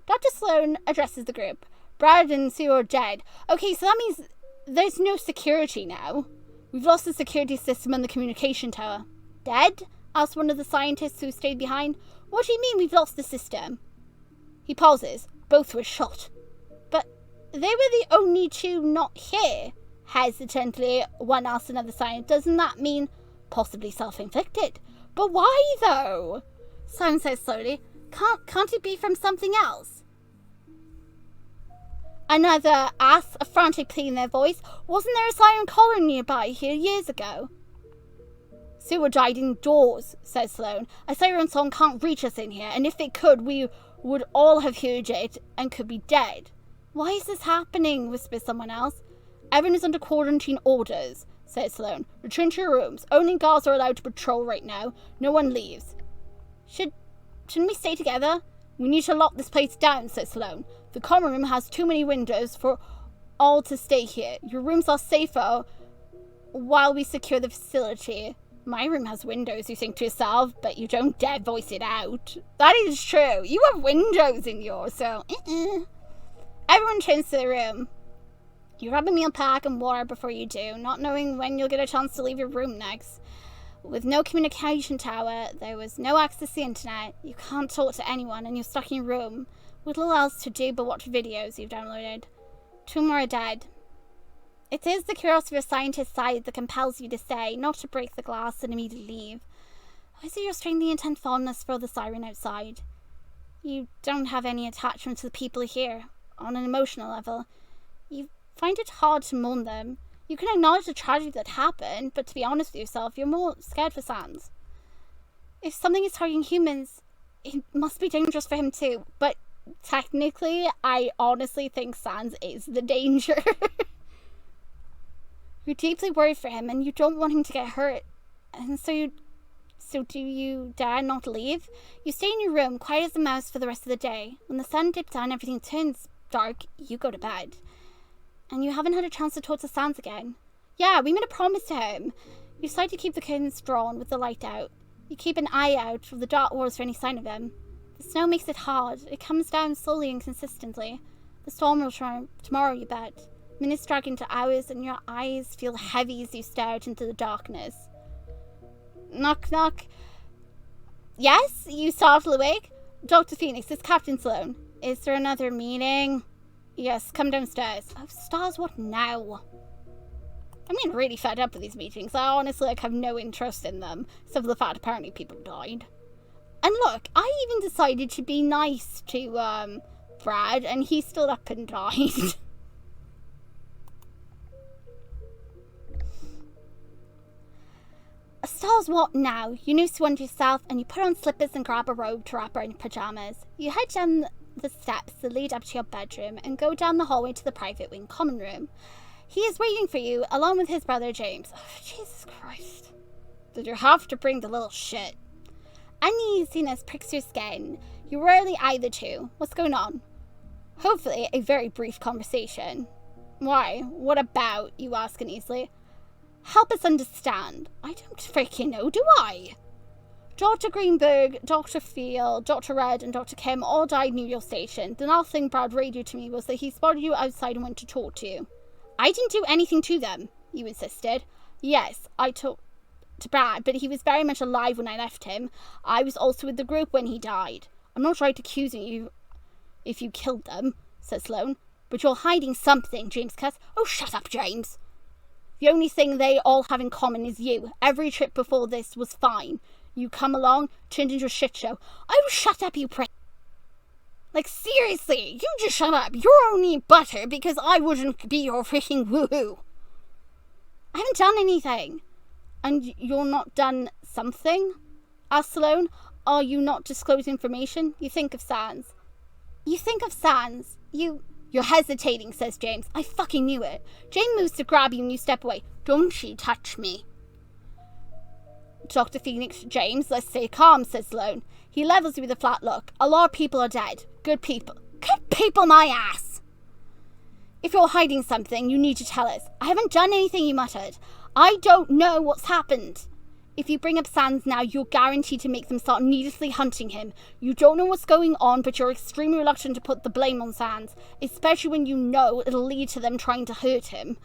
Dr. Sloan addresses the group. Brad and Sue are dead. Okay, so that means there's no security now. We've lost the security system and the communication tower. Dead? Asked one of the scientists who stayed behind. What do you mean we've lost the system? He pauses. Both were shot. But they were the only two not here. Hesitantly, one asked another scientist. Doesn't that mean possibly self-inflicted? But why, though? Simon says slowly. Can't it be from something else? Another asks, a frantic plea in their voice. Wasn't there a siren caller nearby here years ago? Sewer died indoors, says Sloan. A siren song can't reach us in here, and if they could, we would all have heard it and could be dead. Why is this happening? Whispers someone else. Everyone is under quarantine orders, says Sloan. Return to your rooms. Only guards are allowed to patrol right now. No one leaves. Shouldn't we stay together? We need to lock this place down, says Sloan. The common room has too many windows for all to stay here. Your rooms are safer while we secure the facility. My room has windows, you think to yourself, but you don't dare voice it out. That is true. You have windows in yours, so... Everyone turns to the room. You grab a meal pack and water before you do, not knowing when you'll get a chance to leave your room next. With no communication tower, there was no access to the internet, you can't talk to anyone, and you're stuck in your room, with little else to do but watch videos you've downloaded. Two more are dead. It is the curiosity of a scientist's side that compels you to stay, not to break the glass and immediately leave. Or is it your strangely intense fondness for the siren outside? You don't have any attachment to the people here, on an emotional level. You find it hard to mourn them. You can acknowledge the tragedy that happened, but to be honest with yourself, you're more scared for Sans. If something is targeting humans, it must be dangerous for him too. But technically, I honestly think Sans is the danger. You're deeply worried for him, and you don't want him to get hurt. And so do you dare not leave? You stay in your room, quiet as a mouse for the rest of the day. When the sun dips down, everything turns dark, you go to bed. And you haven't had a chance to talk to Sans again. Yeah, we made a promise to him. You decide to keep the curtains drawn with the light out. You keep an eye out for the dark walls for any sign of him. The snow makes it hard. It comes down slowly and consistently. The storm will try tomorrow, you bet. Minutes drag into hours, and your eyes feel heavy as you stare out into the darkness. Knock, knock. Yes, you startle awake? Dr. Phoenix, it's Captain Sloan. Is there another meeting? Yes, come downstairs. Oh, stars, what now? I'm getting really fed up with these meetings. I honestly have no interest in them, except for the fact apparently people died. And look, I even decided to be nice to, Brad, and he stood up and died. stalls what now? You noose to one yourself, and you put on slippers and grab a robe to wrap around your pajamas. You head down the steps that lead up to your bedroom and go down the hallway to the private wing common room. He is waiting for you, along with his brother James. Oh, Jesus Christ. Did you have to bring the little shit? Uneasiness pricks your skin. You rarely eye the two. What's going on? Hopefully, a very brief conversation. Why? What about? You ask uneasily. Help us understand. I don't freaking know, do I? Dr. Greenberg, Dr. Field, Dr. Red, and Dr. Kim all died near your station. The last thing Brad radioed to me was that he spotted you outside and went to talk to you. I didn't do anything to them, you insisted. Yes, I talked to Brad, but he was very much alive when I left him. I was also with the group when he died. I'm not right accusing you if you killed them, said Sloane. But you're hiding something, James cussed. Oh, shut up, James. The only thing they all have in common is you. Every trip before this was fine. You come along, turned into a shit show. Oh, shut up, you prick. Like, seriously, you just shut up. You're only butter because I wouldn't be your freaking woohoo. I haven't done anything. And you're not done something? Asked Sloane. Are you not disclosing information? You think of Sans. You're hesitating, says James. I fucking knew it. Jane moves to grab you and you step away. Don't you touch me. Dr. Phoenix, James, let's stay calm, says Sloane. He levels you with a flat look. A lot of people are dead. Good people. Good people, my ass! If you're hiding something, you need to tell us. I haven't done anything, you muttered. I don't know what's happened. If you bring up Sans now, you're guaranteed to make them start needlessly hunting him. You don't know what's going on, but you're extremely reluctant to put the blame on Sans, especially when you know it'll lead to them trying to hurt him.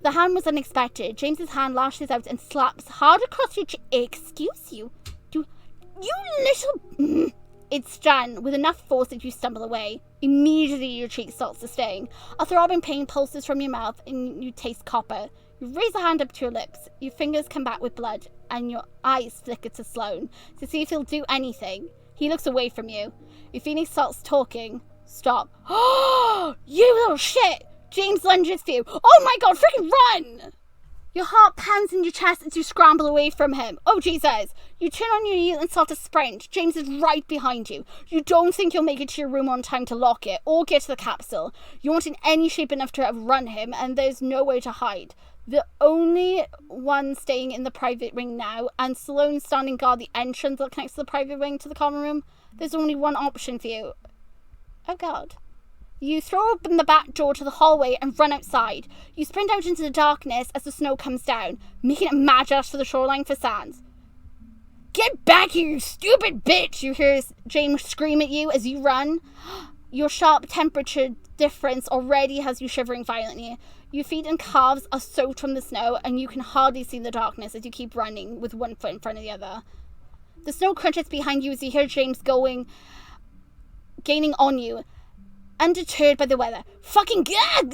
The hand was unexpected. James's hand lashes out and slaps hard across your cheek. Excuse you? You little... It's done with enough force that you stumble away. Immediately your cheek starts to sting. A throbbing pain pulses from your mouth and you taste copper. You raise a hand up to your lips. Your fingers come back with blood and your eyes flicker to Sloane to see if he'll do anything. He looks away from you. If Phoenix starts talking, stop. Oh, you little shit! James lunges for you. Oh my god, freaking run! Your heart pounds in your chest as you scramble away from him. Oh, Jesus. You turn on your heel and start to sprint. James is right behind you. You don't think you'll make it to your room on time to lock it or get to the capsule. You aren't in any shape enough to outrun him, and there's nowhere to hide. The only one staying in the private wing now, and Sloane standing guard the entrance that connects the private wing to the common room, there's only one option for you. Oh, God. You throw open the back door to the hallway and run outside. You sprint out into the darkness as the snow comes down, making a mad dash for the shoreline for Sans. Get back here, you stupid bitch! You hear James scream at you as you run. Your sharp temperature difference already has you shivering violently. Your feet and calves are soaked from the snow, and you can hardly see the darkness as you keep running with one foot in front of the other. The snow crunches behind you as you hear James gaining on you. Undeterred by the weather. Fucking God!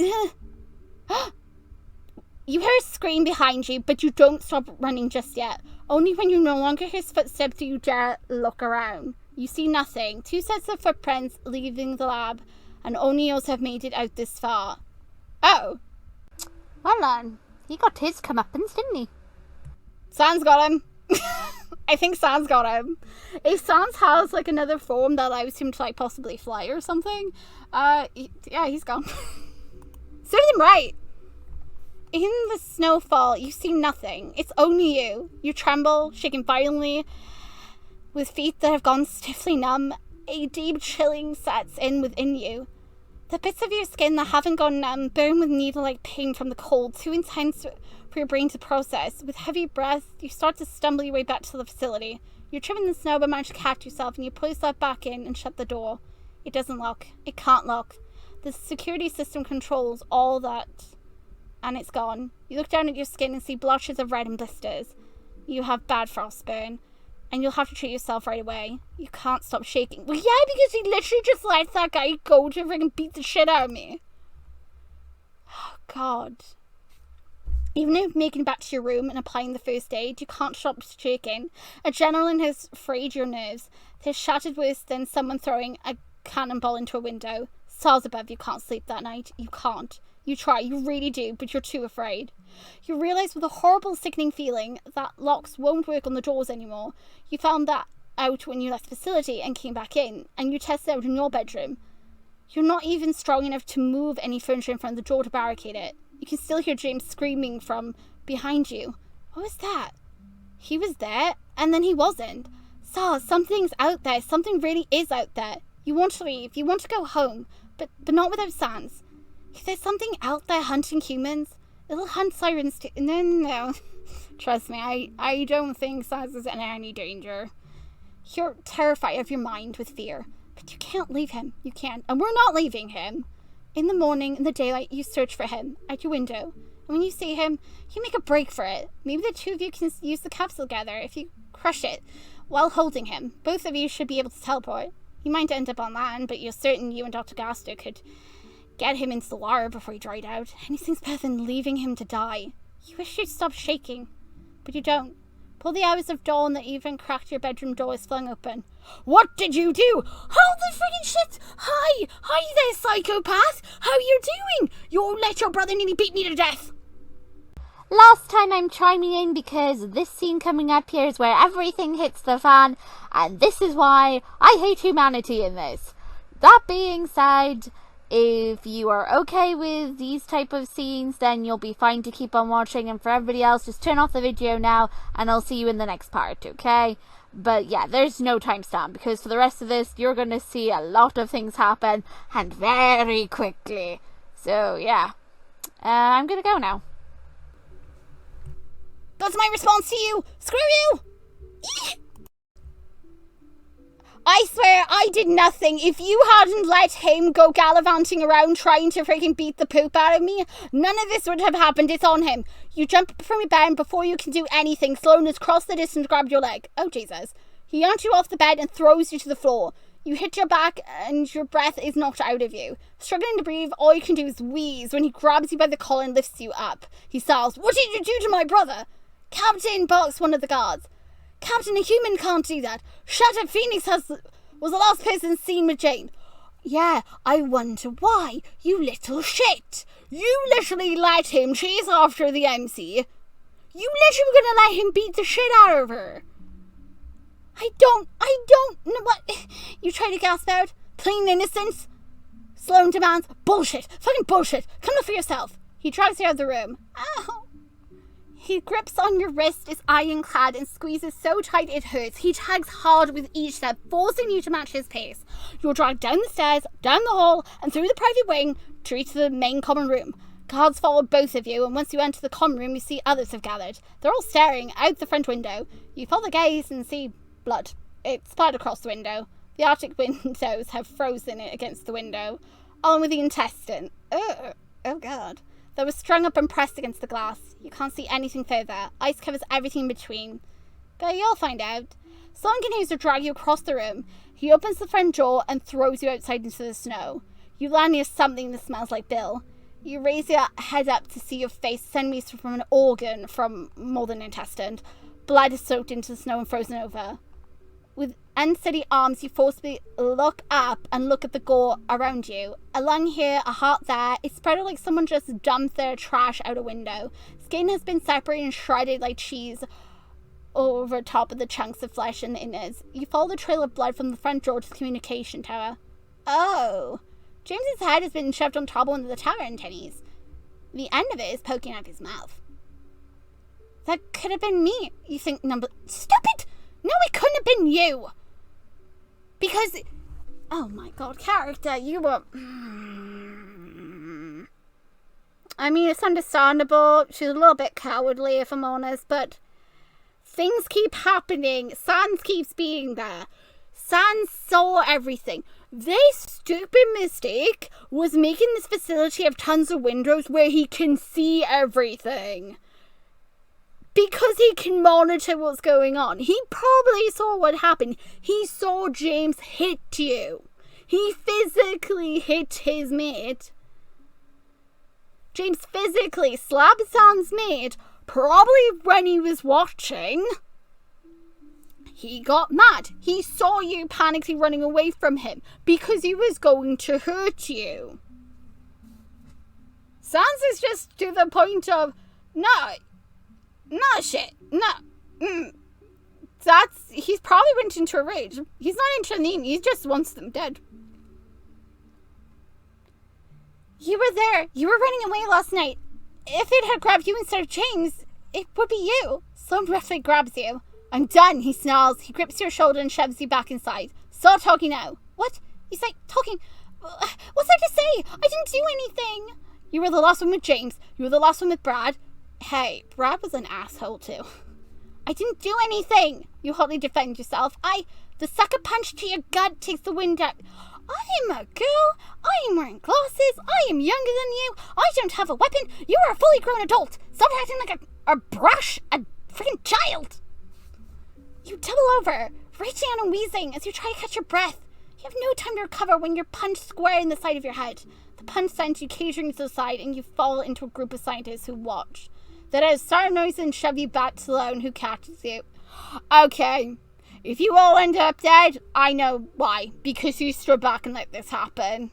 You hear a scream behind you, but you don't stop running just yet. Only when you no longer hear his footsteps do you dare look around. You see nothing. 2 sets of footprints leaving the lab, and only yours have made it out this far. Oh. Well, he got his comeuppance, didn't he? Sans got him. I think Sans got him. If Sans has, like, another form that allows him to, like, possibly fly or something, yeah, he's gone. Serve him right. In the snowfall, you see nothing. It's only you. You tremble, shaking violently, with feet that have gone stiffly numb. A deep chilling sets in within you. The bits of your skin that haven't gone numb burn with needle-like pain from the cold, too intense for your brain to process. With heavy breath, you start to stumble your way back to the facility. You trip in the snow but manage to catch yourself, and you pull yourself back in and shut the door. It doesn't lock. It can't lock. The security system controls all that, and it's gone. You look down at your skin and see blotches of red and blisters. You have bad frostburn, and you'll have to treat yourself right away. You can't stop shaking. Well, yeah, because he literally just lets that guy go to freaking beat the shit out of me. Oh, God. Even if making it back to your room and applying the first aid, you can't stop shaking. Adrenaline has frayed your nerves. They're shattered worse than someone throwing a cannonball into a window. Stars above, you can't sleep that night. You can't. You try, you really do, but you're too afraid. You realise with a horrible, sickening feeling that locks won't work on the doors anymore. You found that out when you left the facility and came back in, and you tested out in your bedroom. You're not even strong enough to move any furniture in front of the door to barricade it. You can still hear James screaming from behind you. What was that? He was there, and then he wasn't. Stars, something's out there. Something really is out there. You want to leave. You want to go home, but not without Sans. If there's something out there hunting humans, it'll hunt Sirens too. No. Trust me, I don't think Sans is in any danger. You're terrified of your mind with fear, but you can't leave him. You can't, and we're not leaving him. In the morning, in the daylight, you search for him at your window. And when you see him, you make a break for it. Maybe the two of you can use the capsule together if you crush it while holding him. Both of you should be able to teleport. You might end up on land, but you're certain you and Dr. Gaster could get him into the water before he dried out. Anything's better than leaving him to die. You wish you'd stop shaking, but you don't. Pull the hours of dawn that even cracked your bedroom door is flung open. What did you do? Holy friggin' shit! Hi there, psychopath! How you doing? You let your brother nearly beat me to death! Last time I'm chiming in because this scene coming up here is where everything hits the fan, and this is why I hate humanity in this. That being said, if you are okay with these type of scenes, then you'll be fine to keep on watching, and for everybody else, just turn off the video now, and I'll see you in the next part, okay? But yeah, there's no timestamp, because for the rest of this, you're going to see a lot of things happen, and very quickly. So yeah, I'm going to go now. That's my response to you! Screw you! Eek! I swear I did nothing. If you hadn't let him go gallivanting around trying to freaking beat the poop out of me, none of this would have happened. It's on him. You jump up from your bed, and before you can do anything, Sloan has crossed the distance and grabbed your leg. Oh, Jesus. He yanks you off the bed and throws you to the floor. You hit your back and your breath is knocked out of you. Struggling to breathe, all you can do is wheeze when he grabs you by the collar and lifts you up. He snarls, "What did you do to my brother?" "Captain," barks one of the guards. "Captain, a human can't do that. Shattered Phoenix was the last person seen with Jane." "Yeah, I wonder why, you little shit. You literally let him chase after the MC. You literally were gonna let him beat the shit out of her." I don't know what you try to gasp out. "Plain innocence?" Sloan demands. "Bullshit. Fucking bullshit. Come look for yourself." He drives you out of the room. Ow. He grips on your wrist, is ironclad, and squeezes so tight it hurts. He tugs hard with each step, forcing you to match his pace. You're dragged down the stairs, down the hall, and through the private wing to reach the main common room. Guards follow both of you, and once you enter the common room, you see others have gathered. They're all staring out the front window. You follow the gaze and see blood. It's spread across the window. The Arctic windows have frozen it against the window, along with the intestine. Oh God. That was strung up and pressed against the glass. You can't see anything further. Ice covers everything in between. But you'll find out. Someone continues to drag you across the room. He opens the front door and throws you outside into the snow. You land near something that smells like Bill. You raise your head up to see your face centimeters from an organ from more than intestine. Blood is soaked into the snow and frozen over. With unsteady arms, you forcibly look up and look at the gore around you. A lung here, a heart there. It's spread out like someone just dumped their trash out a window. Skin has been separated and shredded like cheese over top of the chunks of flesh and innards. You follow the trail of blood from the front door to the communication tower. Oh. James's head has been shoved on top of one of the tower antennas. The end of it is poking out of his mouth. That could have been me, you think. Stupid! No, it couldn't have been you. Because, oh my God, character, you were, I mean, it's understandable. She's a little bit cowardly, if I'm honest, but things keep happening. Sans keeps being there. Sans saw everything. This stupid mistake was making this facility have tons of windows where he can see everything. Because he can monitor what's going on. He probably saw what happened. He saw James hit you. He physically hit his mate. James physically slapped Sans mate, probably when he was watching. He got mad. He saw you panically running away from him because he was going to hurt you. Sans is just to the point of, no shit, no. He's probably went into a rage. He's not into Nene, he just wants them dead. You were there. You were running away last night. If it had grabbed you instead of James, it would be you. Sloan roughly grabs you. I'm done, he snarls. He grips your shoulder and shoves you back inside. Stop talking now. What? He's like, talking. What's there to say? I didn't do anything. You were the last one with James. You were the last one with Brad. Hey, Brad was an asshole too. I didn't do anything. You hotly defend yourself. The second punch to your gut takes the wind out. I am a girl. I am wearing glasses. I am younger than you. I don't have a weapon. You are a fully grown adult. Stop acting like a brush, a freaking child. You double over, reaching out and wheezing as you try to catch your breath. You have no time to recover when you're punched square in the side of your head. The punch sends you catering to the side and you fall into a group of scientists who watch. That is, start noise and shove you back to Sloan, who catches you. Okay, if you all end up dead, I know why. Because you stood back and let this happen.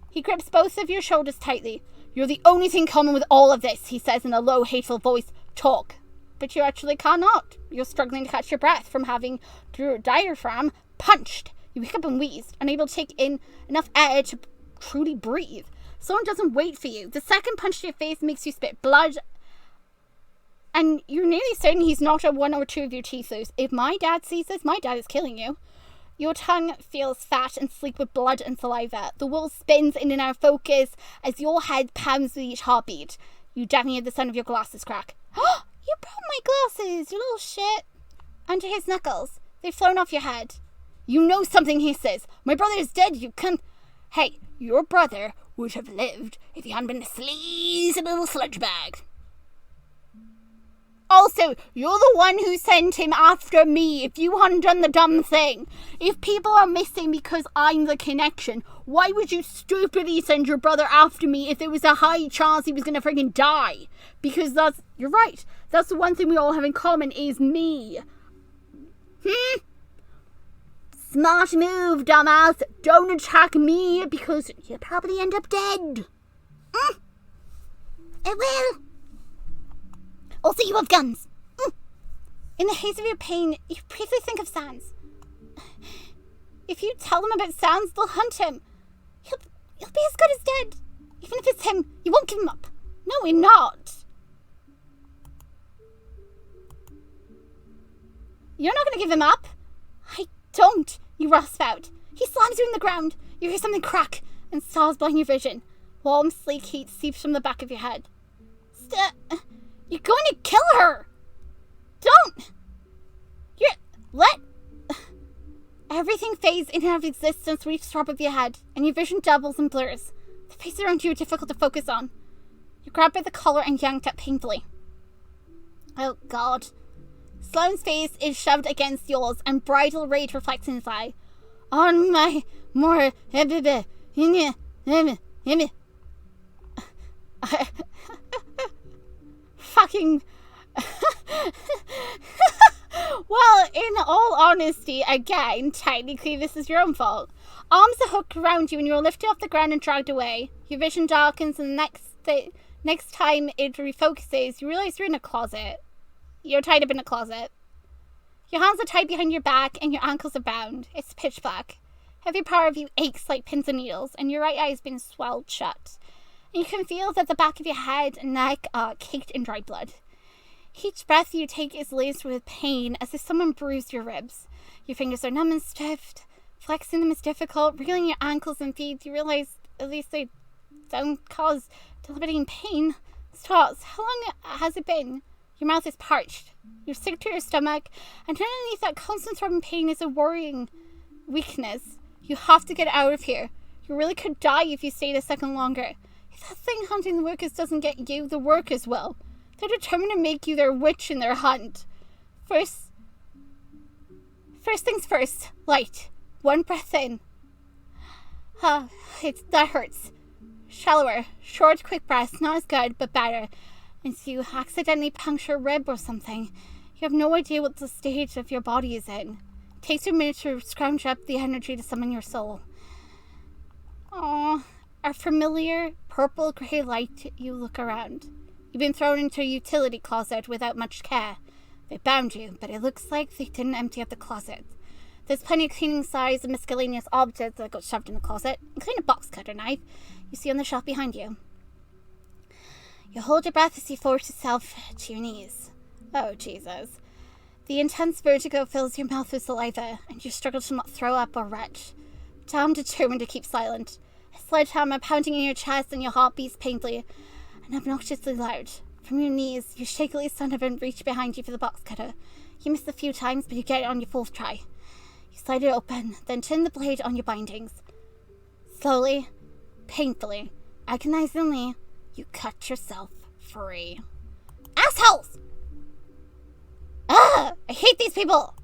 He grips both of your shoulders tightly. You're the only thing common with all of this, he says in a low, hateful voice. Talk. But you actually cannot. You're struggling to catch your breath from having your diaphragm punched. You wake up and wheeze, unable to take in enough air to truly breathe. Someone doesn't wait for you. The second punch to your face makes you spit blood, and you're nearly certain he's not at one or two of your teeth loose. If my dad sees this, my dad is killing you. Your tongue feels fat and sleek with blood and saliva. The world spins in and out of focus as your head pounds with each heartbeat. You definitely hear the sound of your glasses crack. You broke my glasses, you little shit. Under his knuckles, they've flown off your head. You know something, he says. My brother is dead, you can't. Hey, your brother would have lived if he hadn't been a sleazy little sludge bag. Also, you're the one who sent him after me if you hadn't done the dumb thing. If people are missing because I'm the connection, why would you stupidly send your brother after me if there was a high chance he was going to friggin' die? Because you're right, that's the one thing we all have in common is me. Smart move, dumbass. Don't attack me because you'll probably end up dead. I will. Also, you have guns. In the haze of your pain, you briefly think of Sans. If you tell them about Sans, they'll hunt him. He'll be as good as dead. Even if it's him, you won't give him up. No, we're not. You're not going to give him up? I don't, you rasp out. He slams you in the ground. You hear something crack, and stars blind your vision. Warm, sleek heat seeps from the back of your head. You're going to kill her! Don't! Everything fades in and out of existence with each throb of your head, and your vision doubles and blurs. The face around you are difficult to focus on. You're grabbed by the collar and yanked up painfully. Oh, God. Sloane's face is shoved against yours, and bridal rage reflects in his eye. On my more... Fucking... Well, in all honesty, again, technically this is your own fault. Arms are hooked around you and you're lifted off the ground and dragged away. Your vision darkens and the next time it refocuses, you realize you're in a closet. You're tied up in a closet. Your hands are tied behind your back and your ankles are bound. It's pitch black. Every part of you aches like pins and needles and your right eye has been swelled shut. And you can feel that the back of your head and neck are caked in dry blood. Each breath you take is laced with pain as if someone bruised your ribs. Your fingers are numb and stiff. Flexing them is difficult. Wriggling your ankles and feet, you realize at least they don't cause debilitating pain. Starts. How long has it been? Your mouth is parched. You're sick to your stomach. And underneath that constant throbbing pain is a worrying weakness. You have to get out of here. You really could die if you stayed a second longer. If that thing hunting the workers doesn't get you, the workers will. They're determined to make you their witch in their hunt. First things first. Light. One breath in. That hurts. Shallower. Short, quick breaths. Not as good, but better. And so you accidentally puncture a rib or something. You have no idea what the state of your body is in. It takes you a minute to scrounge up the energy to summon your soul. Aww. A familiar purple-grey light, you look around. You've been thrown into a utility closet without much care. They bound you, but it looks like they didn't empty out the closet. There's plenty of cleaning size and miscellaneous objects that got shoved in the closet, including a box cutter knife you see on the shelf behind you. You hold your breath as you force yourself to your knees. Oh, Jesus. The intense vertigo fills your mouth with saliva, and you struggle to not throw up or retch. Tom determined to keep silent. A sledgehammer pounding in your chest and your heart beats painfully and obnoxiously loud. From your knees, you shakily son of a reach behind you for the box cutter. You miss a few times, but you get it on your fourth try. You slide it open, then turn the blade on your bindings. Slowly, painfully, agonizingly, you cut yourself free. Assholes! Ah! I hate these people!